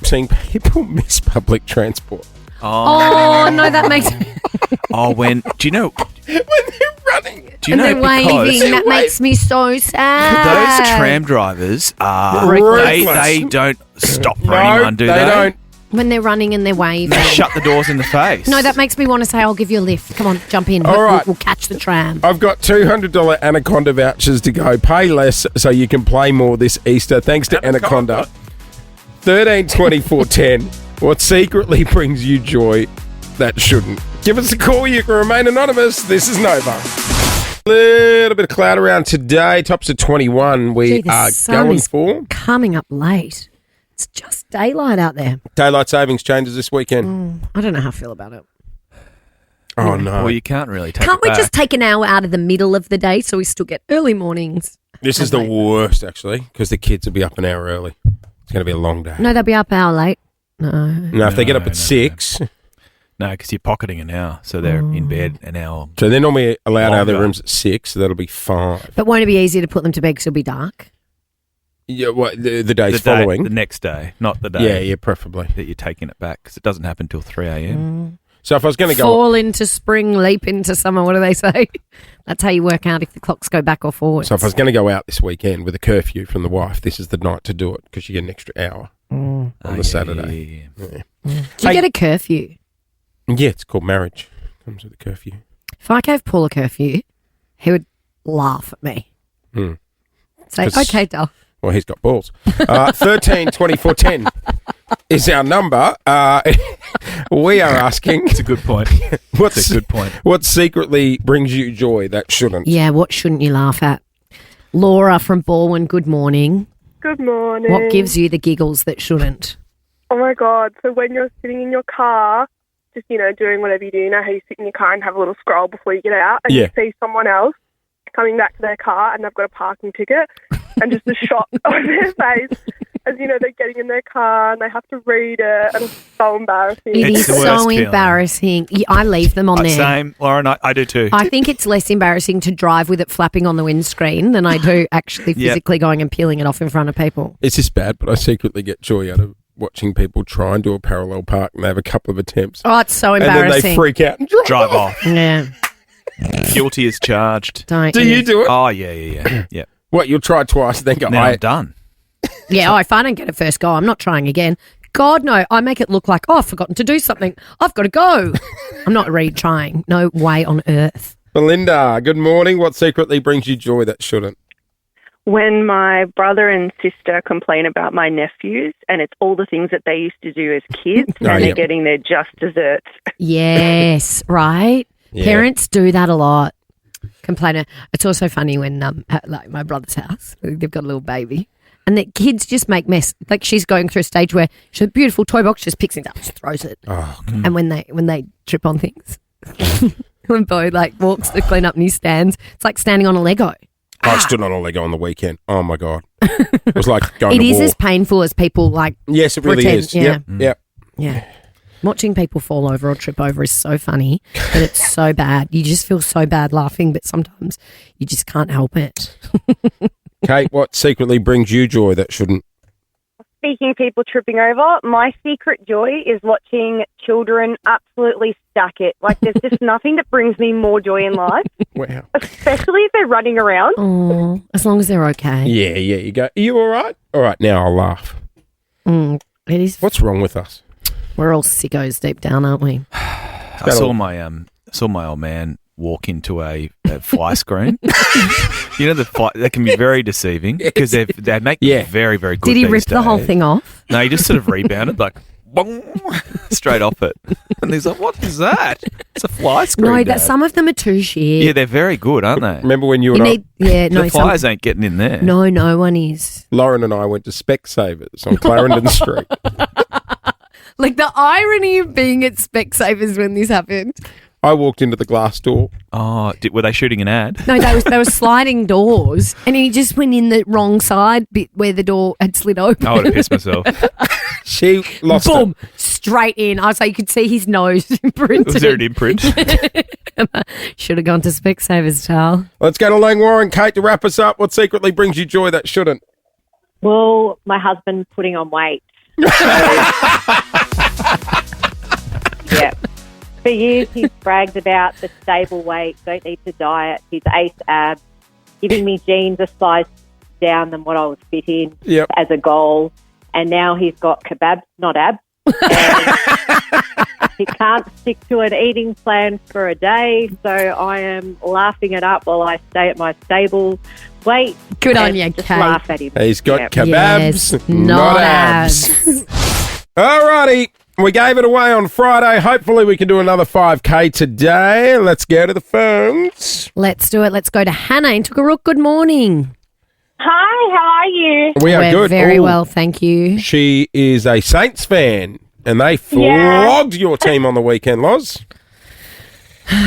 Seeing people miss public transport. Oh, no, that makes me... do you know... When they're running. Do you know they're waving. That makes me so sad. Those tram drivers are... Ruthless. They don't stop for anyone, do they? They don't. When they're running and they're waving. They shut the doors in the face. No, that makes me want to say, I'll give you a lift. Come on, jump in. All right. We'll catch the tram. I've got $200 Anaconda vouchers to go. Pay less so you can play more this Easter. Thanks to Anaconda. 13, 24, 10. What secretly brings you joy that shouldn't? Give us a call. You can remain anonymous. This is Nova. A little bit of cloud around today. Tops of 21. We are going for coming up late. It's just daylight out there. Daylight savings changes this weekend. I don't know how I feel about it. Oh, no. Well, you can't really take Can't it we back. just take an hour out of the middle of the day so we still get early mornings? This is the worst, actually, because the kids will be up an hour early. It's going to be a long day. No, they'll be up an hour late. No. No, if they get up at 6. No, because you're pocketing an hour, so they're in bed an hour. So they're normally allowed out of their Longer. rooms at 6, so that'll be 5. But won't it be easier to put them to bed because it'll be dark? Yeah, the days following. The next day, not the day. Yeah, preferably. That you're taking it back, because it doesn't happen till 3 a.m. So if I was going to go... Fall into spring, leap into summer, what do they say? That's how you work out if the clocks go back or forward. So if I was going to go out this weekend with a curfew from the wife, this is the night to do it, because you get an extra hour on the Saturday. Yeah. Do you get a curfew? Yeah, it's called marriage. Comes with a curfew. If I gave Paul a curfew, he would laugh at me. Say, okay, Dal. Well, he's got balls. 13 24 10 is our number. We are asking. It's a good point. It's a good point. What secretly brings you joy that shouldn't? Yeah, what shouldn't you laugh at? Laura from Baldwin, good morning. Good morning. What gives you the giggles that shouldn't? Oh my God. So when you're sitting in your car, just, doing whatever you know how you sit in your car and have a little scroll before you get out, and you see someone else coming back to their car and they've got a parking ticket, and just the shock on their face as, they're getting in their car and they have to read it, and it's so embarrassing. It is so embarrassing. I leave them on there. Same, Lauren, I do too. I think it's less embarrassing to drive with it flapping on the windscreen than I do actually physically going and peeling it off in front of people. It's just bad, but I secretly get joy out of watching people try and do a parallel park and they have a couple of attempts. Oh, it's so And embarrassing. then they freak out and Drive off. Yeah. Guilty as charged. Don't. Do you do it? Oh, yeah. What, you'll try twice and then go, Now I'm done. Yeah, if I don't get it first go, I'm not trying again. God, no. I make it look like, I've forgotten to do something. I've got to go. I'm not retrying. No way on earth. Belinda, good morning. What secretly brings you joy that shouldn't? When my brother and sister complain about my nephews, and it's all the things that they used to do as kids, and they're getting their just desserts. Yes, right? Yeah. Parents do that a lot. Complainer. It's also funny when, at like my brother's house, they've got a little baby, and the kids just make mess. Like she's going through a stage where she's a beautiful toy box, just picks it up, just throws it. Oh, and when they trip on things, when Bo like walks to clean up and he stands, it's like standing on a Lego. I stood on a Lego on the weekend. Oh, my God. It was like going It to is war. as painful as people like. Yes, it really pretend, is. yeah. Yep. Yeah. Watching people fall over or trip over is so funny, but it's so bad. You just feel so bad laughing, but sometimes you just can't help it. Kate, what secretly brings you joy that shouldn't? Speaking of people tripping over, my secret joy is watching children absolutely stack it. Like, there's just nothing that brings me more joy in life. Wow. Especially if they're running around. Oh, as long as they're okay. Yeah, you go. Are you all right? All right, now I'll laugh. It is. What's wrong with us? We're all sickos deep down, aren't we? I saw my old man walk into a fly screen. You know, the fly, that can be very deceiving because they make them very, very good. Did he these rip the whole days. thing off? No, he just sort of rebounded like bong, straight off it. And he's like, "What is that? It's a fly screen." No, Dad." some of them are too shit. Yeah, they're very good, aren't they? Remember when you You and need, yeah, no, the flies ain't getting in there. no one is. Lauren and I went to Specsavers on Clarendon Street. Like the irony of being at Specsavers when this happened. I walked into the glass door. Oh, were they shooting an ad? No, they were sliding doors, and he just went in the wrong side bit where the door had slid open. I would have pissed myself. She lost Boom, straight in. I was like, you could see his nose imprinted. Was there an imprint? Should have gone to Specsavers, Charles. Let's go to Langwarren. Kate, to wrap us up, what secretly brings you joy that shouldn't? Well, my husband putting on weight. Yeah. For years, he's bragged about the stable weight, don't need to diet, his ace abs, giving me jeans a size down than what I was fit in as a goal. And now he's got kebabs, not abs. And he can't stick to an eating plan for a day, so I am laughing it up while I stay at my stable weight. Good on you, just Kate. laugh at him. He's got Yeah. kebabs, Yes, not abs. Alrighty. We gave it away on Friday. Hopefully we can do another 5K today. Let's go to the phones. Let's do it. Let's go to Hannah in Toogarook. Good morning. Hi, how are you? We are We're good. very Ooh. well, thank you. She is a Saints fan, and they Yeah. flogged your team on the weekend, Loz.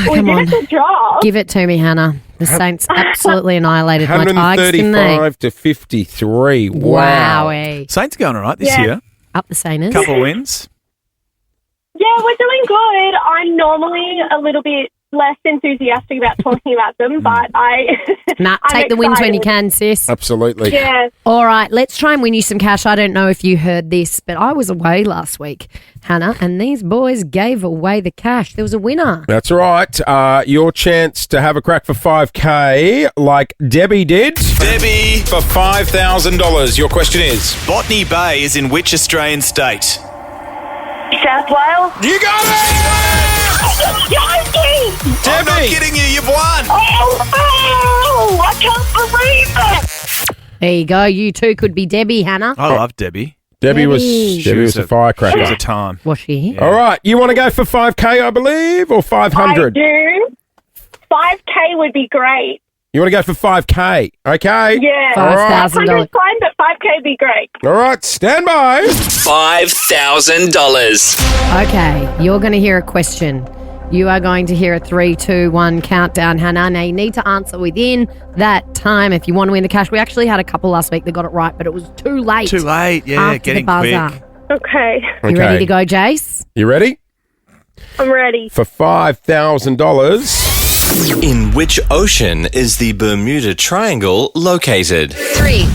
We Come did on. a good job. Give it to me, Hannah. The Saints absolutely annihilated my Tigers, didn't they? 135 to 53. Wow. Wowee. Saints going all right this Yeah. year. Up the Sainers. Couple of wins. Yeah, we're doing good. I'm normally a little bit less enthusiastic about talking about them, but Nah, I'm take the wins when you excited. can, sis. Absolutely. Yeah. All right, let's try and win you some cash. I don't know if you heard this, but I was away last week, Hannah, and these boys gave away the cash. There was a winner. That's right. Your chance to have a crack for 5K like Debbie did. Debbie, for $5,000. Your question is? Botany Bay is in which Australian state? South Wales. You got it! Joking! I'm not kidding you. You've won. Oh, I can't believe it. There you go. You too could be Debbie, Hannah. I love Debbie. Debbie was Debbie. a She was firecracker. a time. Was she? All right. You want to go for 5K, I believe, or 500? I do. 5K would be great. You want to go for 5K? Okay. Yeah. All right. $5,000. 500's fine, but 5K would be great. All right. Stand by. $5,000. Okay, you're going to hear a question. You are going to hear a 3, 2, 1 countdown, Hannah. Now, you need to answer within that time if you want to win the cash. We actually had a couple last week that got it right, but it was too late. Too late. Yeah, After getting the buzzer. quick. Okay. You ready to go, Jace? You ready? I'm ready. For $5,000. In which ocean is the Bermuda Triangle located? 3,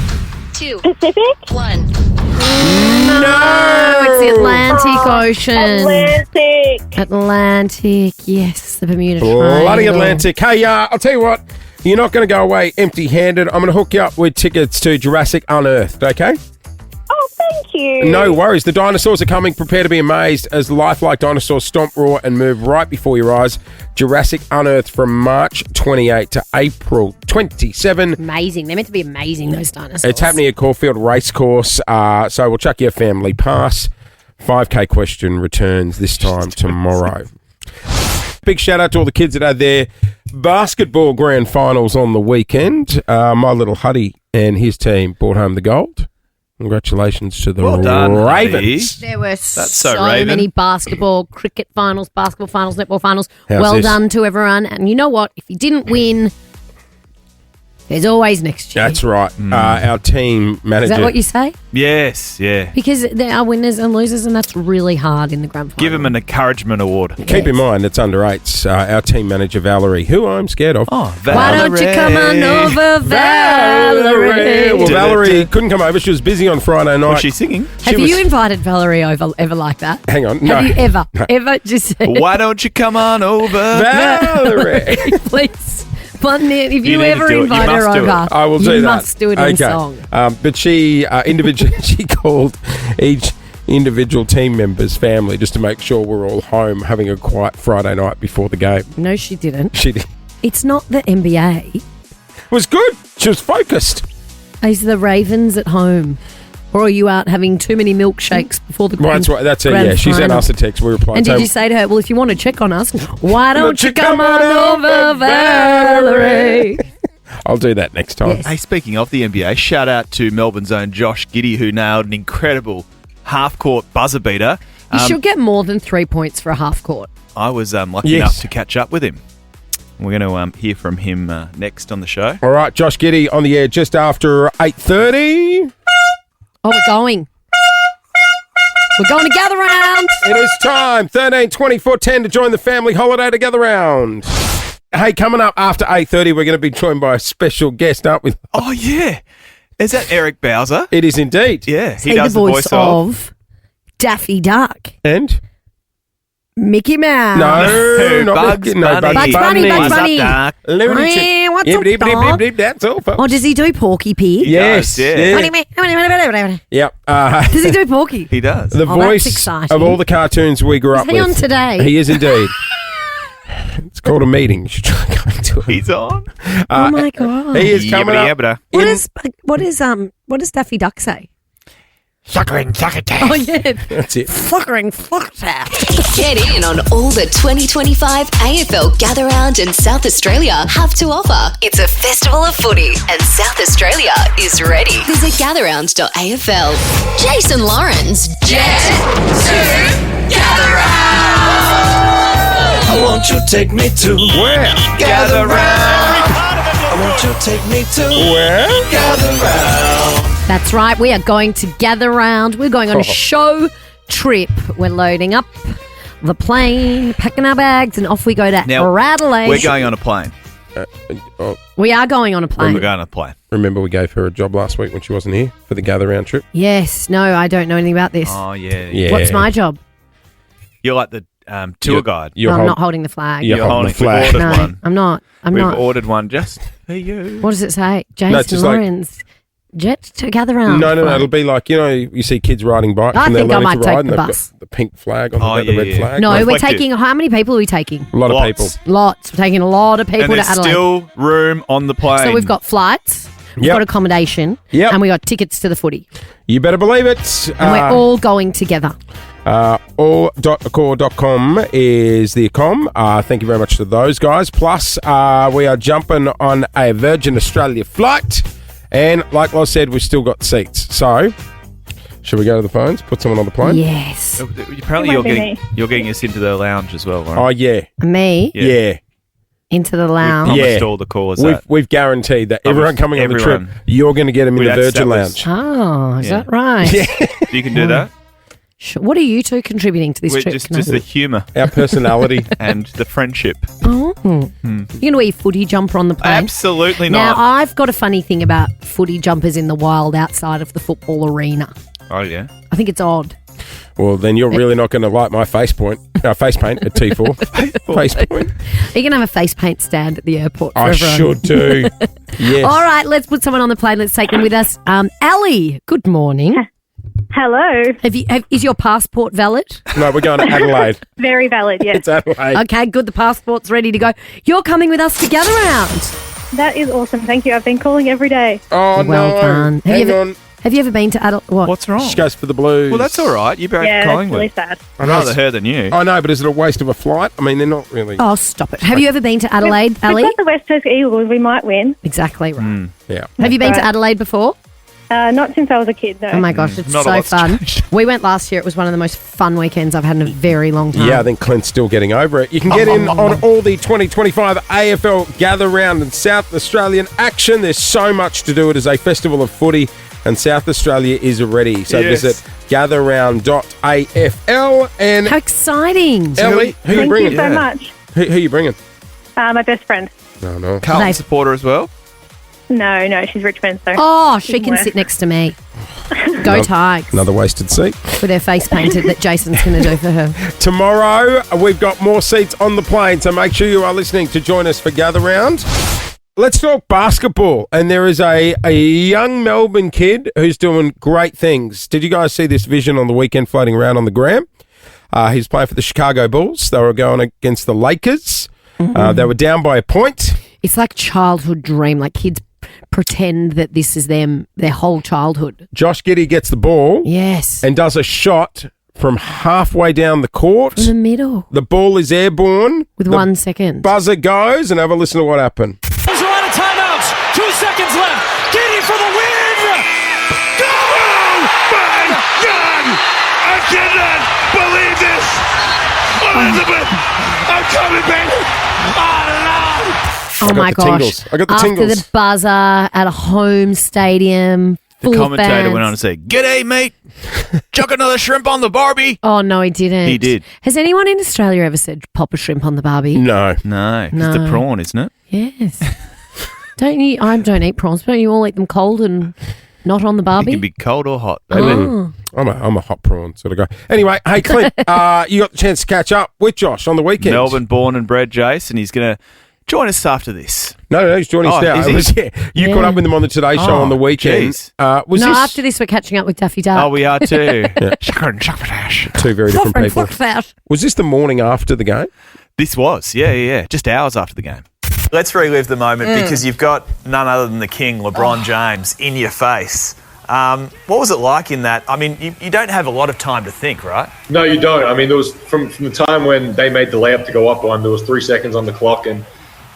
2, Pacific? 1. No, it's the Atlantic Ocean. Atlantic. Atlantic, yes, the Bermuda Bloody Triangle. Atlantic. Hey, I'll tell you what. You're not going to go away empty-handed. I'm going to hook you up with tickets to Jurassic Unearthed, okay? Oh, thank you. No worries. The dinosaurs are coming. Prepare to be amazed as lifelike dinosaurs stomp, roar, and move right before your eyes. Jurassic Unearthed from March 28 to April 27. Amazing. They're meant to be amazing, those dinosaurs. It's happening at Caulfield Racecourse. So we'll chuck you a family pass. 5K question returns this time tomorrow. Big shout out to all the kids that had their basketball grand finals on the weekend. My little Huddy and his team brought home the gold. Congratulations to the Well done, Ravens. There were so Raven. many basketball, cricket finals, netball finals. How's well this? done to everyone. And you know what? If you didn't win, there's always next year. That's right. Our team manager. Is that what you say? Yes, yeah. Because there are winners and losers, and that's really hard in the grand final. Give him an encouragement award. Keep in mind, it's under eights. Our team manager, Valerie, who I'm scared of. Oh, Why don't you come on over, Valerie? Well, Valerie couldn't come over. She was busy on Friday night. Was she singing? Have you invited Valerie over ever like that? Hang on. No. Have you ever just said, Why don't you come on over? Valerie. please? One minute, if you need to ever do it. You invite her must do it. over, I will do you that. must do it in song. But she individually she called each individual team member's family just to make sure we're all home having a quiet Friday night before the game. No, she didn't. She did. It's not the NBA. It was good. She was focused. Is the Ravens at home? Or are you out having too many milkshakes before the Well, grand that's right. That's it. grand Yeah, she sent final? us a text. We replied. And did saying, you say to her, well, if you want to check on us, why don't you come on over, Valerie? I'll do that next time. Yes. Hey, speaking of the NBA, shout out to Melbourne's own Josh Giddey, who nailed an incredible half-court buzzer beater. You should get more than 3 points for a half court. I was lucky enough to catch up with him. We're going to hear from him next on the show. All right, Josh Giddey on the air just after 8:30. Oh, we're going. We're going to gather round. It is time, 13, 24, 10 to join the family holiday to gather round. Hey, coming up after 8:30, we're going to be joined by a special guest, aren't we? Oh, yeah. Is that Eric Bauza? It is indeed. Yeah, he Say does the voice of Daffy Duck. And? Mickey Mouse. No, not Bugs Mickey, no, Bunny. Bugs Bunny, Bugs What's up, Bunny. Doc? Hey, what's up, dog? That's all, folks. Oh, does he do Porky Pig? Yes, does, yeah. yeah. What do you mean? Yep. Does he do Porky? He does. The Oh, that's voice exciting. of all the cartoons we grew up Is he with. on today? He is indeed. It's called a meeting. You should try going to it. He's on. Oh my god! He is coming up. Yabba-dabba. What does Daffy Duck say? Suckering, succotash. Oh yeah, That's it. fuckering, fucktash. Get in on all the 2025 AFL Gather Round in South Australia have to offer. It's a festival of footy and South Australia is ready. Visit gatherround.afl. Jason Lawrence, Jet to Gather Round. Won't you take me to Where? gather round? Won't you take me to Where? gather round? That's right. We are going to gather round. We're going on a show trip. We're loading up the plane, packing our bags, and off we go to Now, Adelaide. we're going on a plane. We are going on a plane. We're going on a plane. Remember we gave her a job last week when she wasn't here for the gather round trip? Yes. No, I don't know anything about this. Oh, yeah. Yeah. What's my job? You're like the tour guide. You're I'm hold- not holding the flag. You're holding the flag. We've ordered No, one. I'm not. I'm We've not. ordered one just for you. What does it say? No, Jason it's just like- Lawrence. Jet to gather round. No, it'll be like, you see kids riding bikes I and they're think I learning might to take ride and the they've bus. got the pink flag on Oh, the red yeah. flag. No, we're Reflective. taking. How many people are we taking? A lot of Lots. people. Lots. We're taking a lot of people And to there's Adelaide. still room on the plane. So we've got flights, we've Yep. got accommodation, Yep. and we got tickets to the footy. You better believe it. And we're all going together. All.accor.com is the accom. Thank you very much to those guys. Plus, we are jumping on a Virgin Australia flight. And like I said, we've still got seats. So, should we go to the phones? Put someone on the plane? Yes. Apparently, It might be you're getting us into the lounge as well, Lauren. Oh, yeah. Me Yeah. into the lounge. Yeah. Promised all the callers We've, that. we've guaranteed that Oh, everyone coming on the trip, everyone. you're going to get them in We'd the Virgin establish- Lounge. Oh, is Yeah. that right? You can do that. Sure. What are you two contributing to this We're trip? just Can I- the humour Our personality. and the friendship. Oh. You're going to wear your footy jumper on the plane? Absolutely Now, not. I've got a funny thing about footy jumpers in the wild outside of the football arena. Oh, yeah. I think it's odd. Well, then you're really not going to like my face paint at T4. Face paint. Are you going to have a face paint stand at the airport for I everyone? should do. Yes. All right, let's put someone on the plane. Let's take them with us. Ali, good morning. Hello. Is your passport valid? No, we're going to Adelaide. Very valid, yes. It's Adelaide. Okay, good. The passport's ready to go. You're coming with us to Gather Round. That is awesome. Thank you. I've been calling every day. Oh, well no. done. Hang on. Have you ever been to Adelaide? What's wrong? She goes for the Blues. Well, that's all right. You're back Yeah, that's Collingwood. really sad. I'd rather her than you. I know, but is it a waste of a flight? I mean, they're not really. Oh, stop it. Have you ever been to Adelaide, Ali? We've got the West Coast Eagles. We might win. Exactly right. Yeah. Have you been Right. to Adelaide before? Not since I was a kid, no. Oh my gosh, it's Not a so lot's fun. changed. We went last year. It was one of the most fun weekends I've had in a very long time. Yeah, I think Clint's still getting over it. You can get in on all the 2025 AFL Gather Round and South Australian action. There's so much to do. It is a festival of footy, and South Australia is ready. So Yes. visit gatherround.afl. And How exciting. Ellie, who you Thank bringing? you so much. Who you bringing? My best friend. No. Carlton Nice. supporter as well? No, she's Richmond, so. Oh, she can Somewhere. sit next to me. Go Tigers. Another wasted seat. With her face painted that Jason's going to do for her. Tomorrow, we've got more seats on the plane, so make sure you are listening to join us for Gather Round. Let's talk basketball. And there is a young Melbourne kid who's doing great things. Did you guys see this vision on the weekend floating around on the gram? He's playing for the Chicago Bulls. They were going against the Lakers. They were down by a point. It's like childhood dream. Like kids pretend that this is their whole childhood. Josh Giddey gets the ball. Yes. And does a shot from halfway down the court. In the middle. The ball is airborne. With 1 second. Buzzer goes, and have a listen to what happened. Bulls are out of timeouts. 2 seconds left. Giddey for the win. Go! My God! I cannot believe this. Elizabeth, I'm coming, baby. Oh, Lord. Oh got my the gosh. tingles. I got the After tingles. the buzzer at a home stadium. The full commentator fans. went on to say, "G'day, mate. Chuck another shrimp on the Barbie." Oh, no, he didn't. He did. Has anyone in Australia ever said pop a shrimp on the barbie? No. No, No. it's the prawn, isn't it? Yes. Don't you? I don't eat prawns. Don't you all eat them cold and not on the It barbie? can be cold or hot, baby. Oh. I'm a hot prawn sort of guy. Anyway, hey, Clint, you got the chance to catch up with Josh on the weekend. Melbourne born and bred Jace, and he's going to join us after this. No, he's joining us now. is he? You caught up with him on the Today Show on the weekend. Jeez. Was No, this after this, we're catching up with Daffy Duck. Oh, we are too. two very different people? Fuck that. Was this the morning after the game? This was, yeah. Just hours after the game. Let's relive the moment because you've got none other than the king, LeBron James, in your face. What was it like in that? I mean, you don't have a lot of time to think, right? No, you don't. I mean, there was from the time when they made the layup to go up one, there was 3 seconds on the clock, and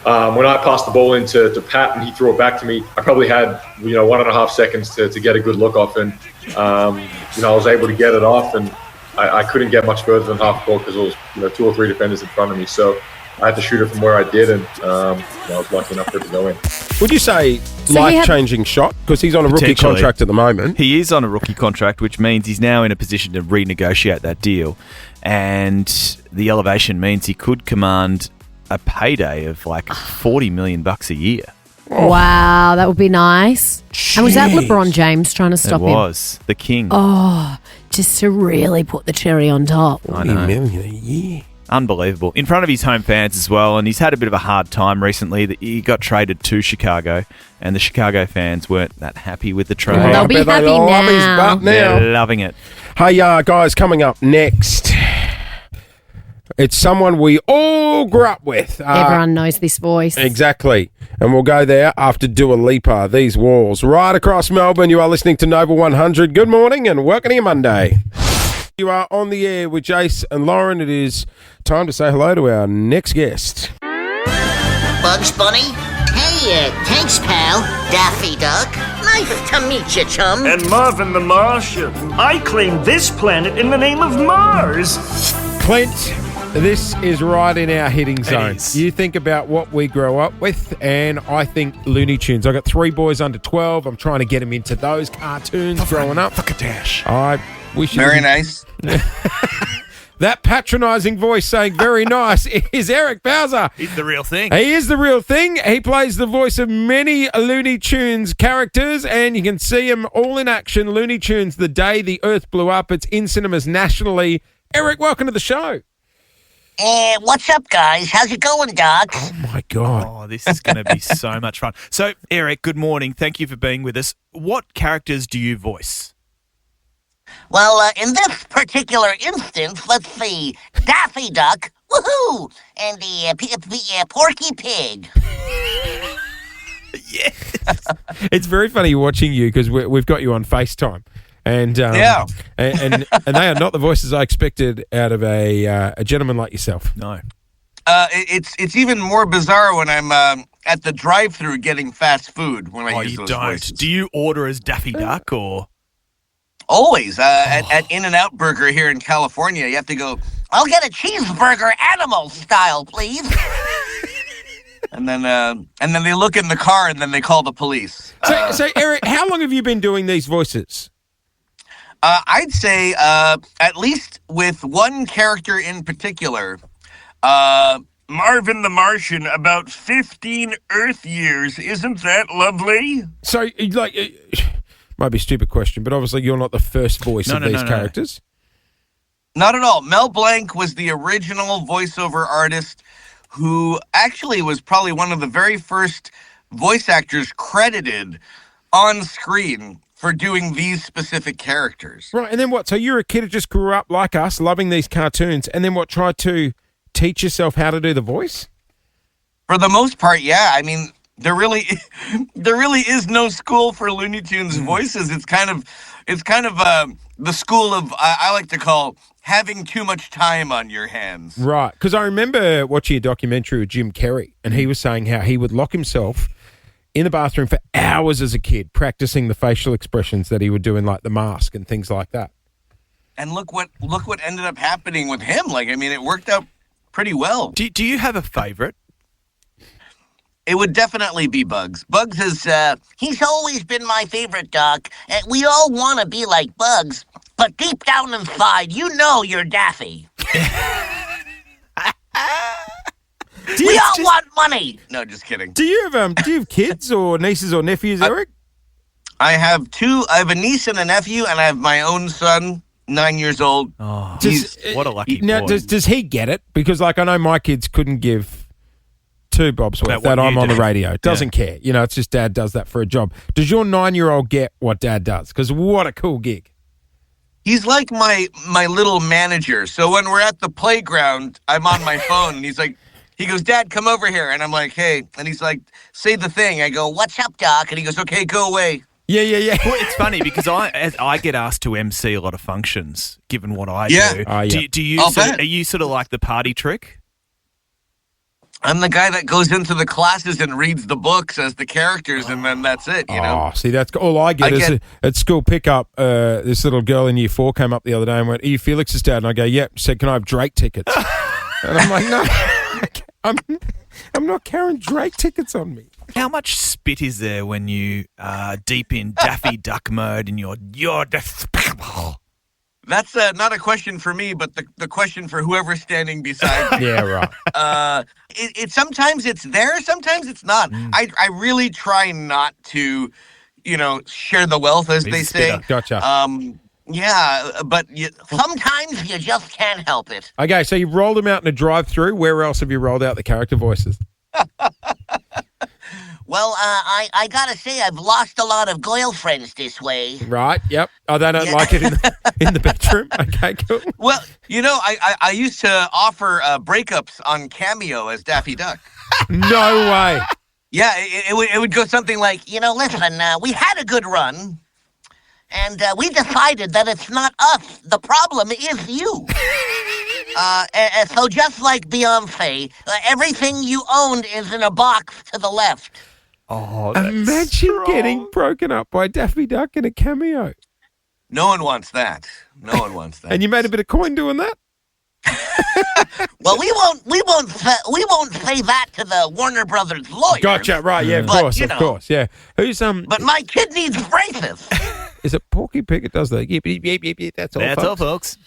when I passed the ball into Pat and he threw it back to me, I probably had 1.5 seconds to get a good look off, and I was able to get it off, and I couldn't get much further than half court because there was 2 or 3 defenders in front of me, so I had to shoot it from where I did, and I was lucky enough for it to go in. Would you say life-changing shot? Because he's on a rookie Potentially. contract at the moment. He is on a rookie contract, which means he's now in a position to renegotiate that deal. And the elevation means he could command a payday of like $40 million a year. Wow, that would be nice. And was that LeBron James trying to stop it him? was. The king. Oh, just to really put the cherry on top. I know. $40 million a year. Unbelievable. In front of his home fans as well, and he's had a bit of a hard time recently. He got traded to Chicago, and the Chicago fans weren't that happy with the trade. Well, they'll be I bet happy they love his now. butt now. They're loving it. Hey, guys, coming up next, it's someone we all grew up with. Everyone knows this voice. Exactly. And we'll go there after Dua Lipa, These Walls. Right across Melbourne, you are listening to Nova 100. Good morning and welcome to your Monday. You are on the air with Jace and Lauren. It is time to say hello to our next guest. Bugs Bunny? Hey, thanks, pal. Daffy Duck. Nice to meet you, chum. And Marvin the Martian. I claim this planet in the name of Mars. Clint, this is right in our hitting zone. You think about what we grow up with, and I think Looney Tunes. I got 3 boys under 12. I'm trying to get them into those cartoons growing up. Fuck a dash. I wish Very nice. That patronising voice saying very nice is Eric Bauza. He's the real thing. He is the real thing. He plays the voice of many Looney Tunes characters, and you can see him all in action. Looney Tunes, The Day the Earth Blew Up. It's in cinemas nationally. Eric, welcome to the show. What's up, guys? How's it going, Doc? Oh, my God. Oh, this is going to be so much fun. So, Eric, good morning. Thank you for being with us. What characters do you voice? Well, in this particular instance, let's see, Daffy Duck, woohoo, and the Porky Pig. Yes. It's very funny watching you because we've got you on FaceTime. And and they are not the voices I expected out of a gentleman like yourself. No. It's even more bizarre when I'm at the drive-thru getting fast food when I use those voices. Do you order as Daffy Duck or? Always. At In-N-Out Burger here in California, you have to go, I'll get a cheeseburger animal style, please. and then they look in the car and then they call the police. So Eric, how long have you been doing these voices? I'd say at least with one character in particular, Marvin the Martian, about 15 Earth years. Isn't that lovely? So, like, might be a stupid question, but obviously you're not the first voice of these characters. Not at all. Mel Blanc was the original voiceover artist who actually was probably one of the very first voice actors credited on screen for doing these specific characters. Right, and then what? So you're a kid who just grew up like us, loving these cartoons, and then what, tried to teach yourself how to do the voice? For the most part, yeah. I mean, there really is no school for Looney Tunes voices. It's kind of the school of, I like to call, having too much time on your hands. Right, because I remember watching a documentary with Jim Carrey, and he was saying how he would lock himself in the bathroom for hours as a kid, practicing the facial expressions that he would do in like The Mask and things like that. And look what ended up happening with him. Like, I mean, it worked out pretty well. Do you have a favorite? It would definitely be Bugs. Bugs is he's always been my favorite, Doc. We all want to be like Bugs, but deep down inside, you know you're Daffy. We all want money. No, just kidding. Do you have kids or nieces or nephews, Eric? I have two. I have a niece and a nephew, and I have my own son, 9 years old. Oh, what a lucky boy. Now, does he get it? Because, like, I know my kids couldn't give two bobs worth that I'm on the radio. Doesn't care. You know, it's just Dad does that for a job. Does your 9-year-old get what Dad does? Because what a cool gig. He's like my little manager. So when we're at the playground, I'm on my phone, and he goes, Dad, come over here. And I'm like, hey. And he's like, say the thing. I go, what's up, Doc? And he goes, okay, go away. Yeah. Well, it's funny because I get asked to MC a lot of functions, given what I do. Do you are you sort of like the party trick? I'm the guy that goes into the classes and reads the books as the characters, and then that's it, you know? Oh, see, that's all I get is at school pickup, this little girl in year 4 came up the other day and went, are you Felix's dad? And I go, yep. She said, can I have Drake tickets? And I'm like, no. I'm not carrying Drake tickets on me. How much spit is there when you are deep in Daffy Duck mode and you're despicable? That's not a question for me, but the question for whoever's standing beside me. Yeah, right. It sometimes it's there, sometimes it's not. I really try not to, share the wealth, as they say. Gotcha. Yeah, but sometimes you just can't help it. Okay, so you've rolled them out in a drive-through. Where else have you rolled out the character voices? Well, I gotta say, I've lost a lot of girlfriends this way. Right, yep. Oh, they don't like it in the bedroom? Okay, cool. Well, I used to offer breakups on Cameo as Daffy Duck. No way. Yeah, it would go something like, listen, we had a good run. And we decided that it's not us. The problem is you. So just like Beyonce, everything you owned is in a box to the left. Oh, imagine getting broken up by Daffy Duck in a Cameo. No one wants that. And you made a bit of coin doing that? Well, we won't say that to the Warner Brothers lawyers. Gotcha. Right. Yeah. Of course. Yeah. Who's But my kid needs braces. Is it Porky Pig? It does that. Yep. That's all. That's all, folks.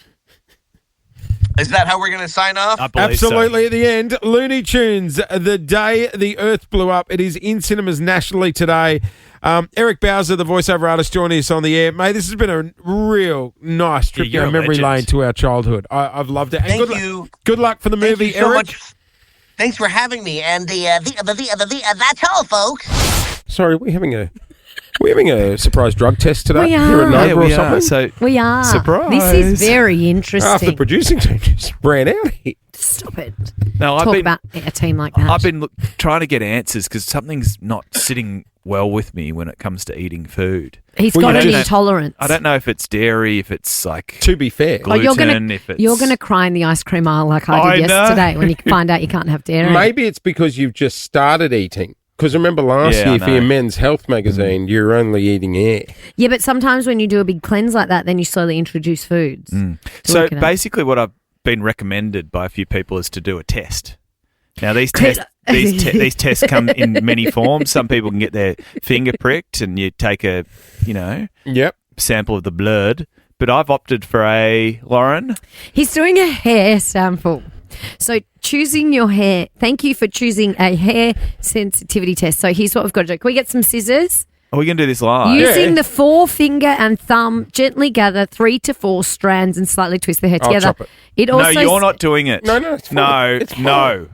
Is that how we're going to sign off? I believe so. Absolutely. At the end, Looney Tunes, The Day the Earth Blew Up. It is in cinemas nationally today. Eric Bauza, the voiceover artist, joining us on the air. Mate, this has been a real nice trip you're down a memory legend. lane to our childhood. I've loved it. And Thank good you. Good luck for the Thank movie, you so Eric. much. Thanks for having me. And that's all, folks. Sorry, we're having a surprise drug test today We are. here at Nova Yeah, or we are. something. So We are. Surprise. This is very interesting. Half the producing team just ran out here. Stop it. no, I've Talk been about a team like that. I've been trying to get answers because something's not sitting well with me when it comes to eating food. He's Well, got you an know, intolerance. I don't know if it's dairy, if it's like To be fair, gluten, if it's... you're gonna cry in the ice cream aisle like I I did know. yesterday when you find out you can't have dairy. maybe it's because you've just started eating. Because remember last Yeah, I year for your know. Men's Health magazine, you were only eating air. Yeah, but sometimes when you do a big cleanse like that, then you slowly introduce foods. So work it out. basically what I've been recommended by a few people is to do a test. Now these Chris- tests these tests come in many forms. Some people can get their finger pricked and you take a, Yep. sample of the blood. But I've opted for Lauren. He's doing a hair sample. So choosing your hair. Thank you for choosing a hair sensitivity test. So here's what we've got to do. Can we get some scissors? Are we going to do this live? Using the forefinger and thumb, gently gather 3 to 4 strands and slightly twist the hair I'll together. chop it. It No, also you're not doing it. No, it's fine. No, It's fine. no.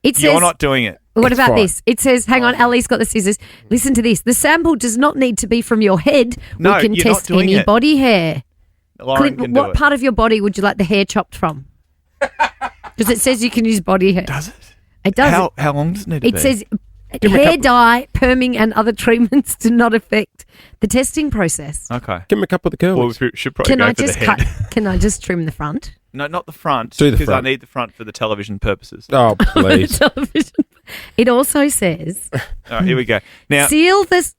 It says, You're not doing it. What It's about fine. this? It says, hang on, Ali's got the scissors. Listen to this. The sample does not need to be from your head. No, we can you're not test doing any it. body hair. Lauren Clint, can do what it. part of your body would you like the hair chopped from? Because it says you can use body hair. Does it? It does. How long does it need to It be? says Give me a hair couple- dye, perming, and other treatments do not affect the testing process. Okay. Give him a couple of the curls. Well, we should probably Can go I for just the head. Can I just trim the front? No, not the front. Do the because I front. need the front for the television purposes. Oh, please. Television. It also says All right, here we go. Now, seal the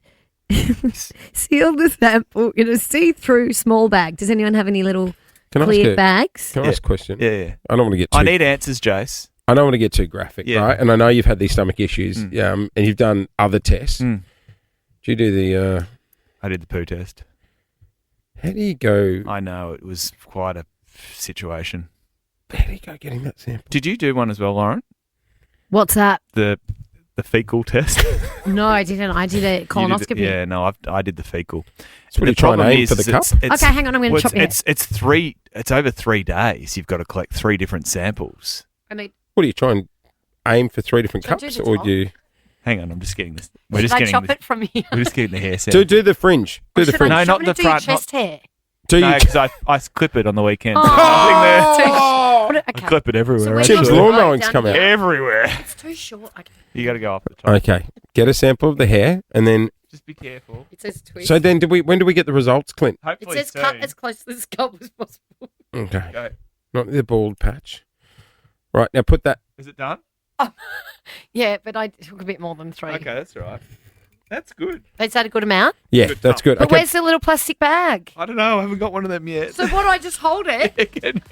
sample in a see-through small bag. Does anyone have any little Can I ask clear a- bags? Can I ask a question? yeah. I don't want to get too I need answers, Jace. I don't want to get too graphic, Yeah. right? And I know you've had these stomach issues, and you've done other tests. Mm. Do you do the? I did the poo test. How do you go? I know, it was quite a situation. How do you go getting that sample? Did you do one as well, Lauren? What's that? The fecal test? No, I didn't. I did a You did colonoscopy. it- yeah, no, I did the fecal. So what are you trying to aim for the cup? Okay, hang on, I'm gonna chop your head. It's over 3 days. You've got to collect 3 different samples. I mean, What do you try and aim for 3 different Should I do cups, the or top? do you Hang on, I'm just getting this. should I chop it from here? We're just getting the hair sample. do the fringe? Do the Should fringe. I No, chop not it the and do your front, not- chest hair? Do No, you? because I clip it on the weekend. Oh. Nothing there. What- I okay. clip it everywhere. where's Tim's your- lawnmowing's down come out. here? Everywhere. It's too short. Okay. You got to go off the top. Okay, get a sample of the hair, and then. Just be careful. It says twist. So then, when do we get the results, Clint? it Hopefully says soon. cut as close to the scalp as possible. Okay, Go. not the bald patch. Right now, put that. Is it done? Yeah, but I took a bit more than 3. Okay, that's all right. That's good. Is that a good amount? Yeah, Good that's stuff. good. But Okay, where's the little plastic bag? I don't know. I haven't got one of them yet. So what do I just hold it? Can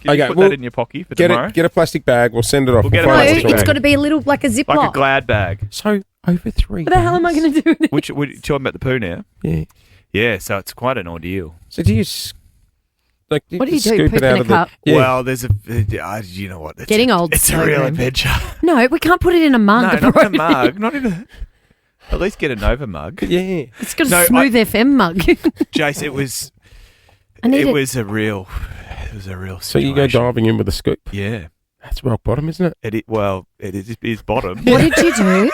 you Okay, put well, that in your pocket for get tomorrow? it. Get a plastic bag. We'll send it off. We'll get No, a find out plastic what's it's wrong. got to be a little, like a Ziploc. like a Glad bag. So over 3. What the hell am I going to do with it? Which talking about the poo now? Yeah. Yeah, so it's quite an ordeal. So do you? What What do you do, Scoop poop it out in a of the. cup? Yeah. Well, there's you know what? It's Getting old It's so a real grim. adventure. No, we can't put it in a mug. No, to not throw in a it mug. Not in a. At least get a Nova mug. yeah. It's got a No, smooth FM mug. Jace, it was. I need It it. was a real. It was a real. So you go situation. diving in with a scoop. Yeah. That's rock bottom, isn't it? It is bottom. What did you do?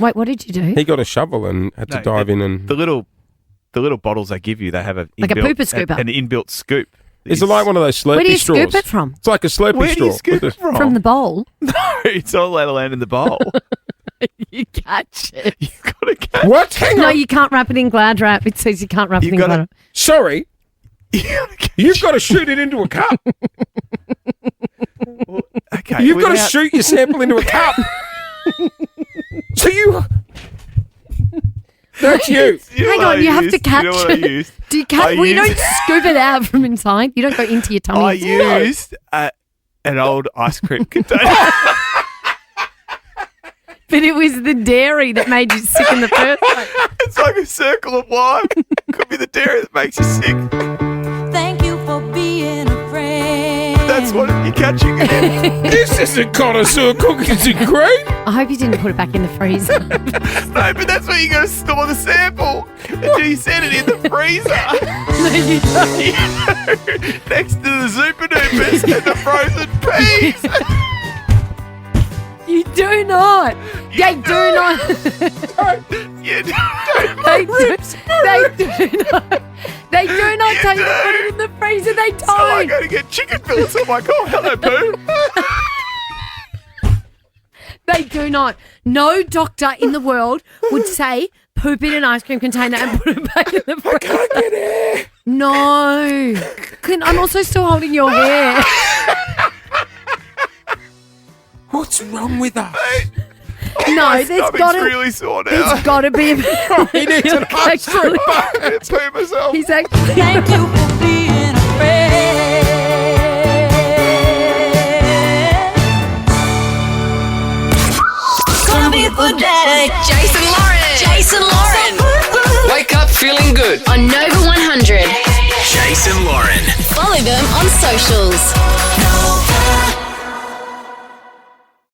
Wait, what did you do? He got a shovel and had to No, dive in and. The little bottles they give you, they have Like a pooper scooper. an inbuilt scoop. Is it like one of those Slurpee Where do you straws? scoop it from? It's like a Slurpee Where do straw. you scoop with it from? From the bowl. No, it's all allowed to land in the bowl. You catch it. You've got to catch. What? Hang No, on. you can't wrap it in Glad wrap. It says you can't wrap it You've in gotta- Glad wrap. Sorry. You've got to shoot it into a cup. Okay. You've got to without- shoot your sample into a cup. So you. That's you. You know Hang what on, I you have to used? catch You know what I it. used? Do you catch? I Well, you don't used- scoop it out from inside. You don't go into your tummy. I and- used an old ice cream container. But it was the dairy that made you sick in the first place. It's like a circle of life. Could be the dairy that makes you sick. Thank you for being a friend. That's what you're catching it in. This isn't connoisseur cookies and cream. I hope you didn't put it back in the freezer. No, but that's where you got to store the sample until you set it in the freezer. No, you don't. Next to the Super Duper and the frozen peas. You do not. They do not. You do. They do not. They do not tell you to put it in the freezer. They don't. So I go to get chicken fillets. I'm like, oh, hello, Pooh. They do not. No doctor in the world would say poop in an ice cream container and put it back in the freezer. I can't get air. No. Clint, I'm also still holding your hair. What's wrong with us? No, there's got to. Really sore now. There's got to be a bit. He needs an ice cream bucket. Poo myself. He's actually. Thank you for being a friend. It's gonna be a good day. Jason Lauren. Wake up feeling good. On Nova 100. Jason Lauren. Follow them on socials.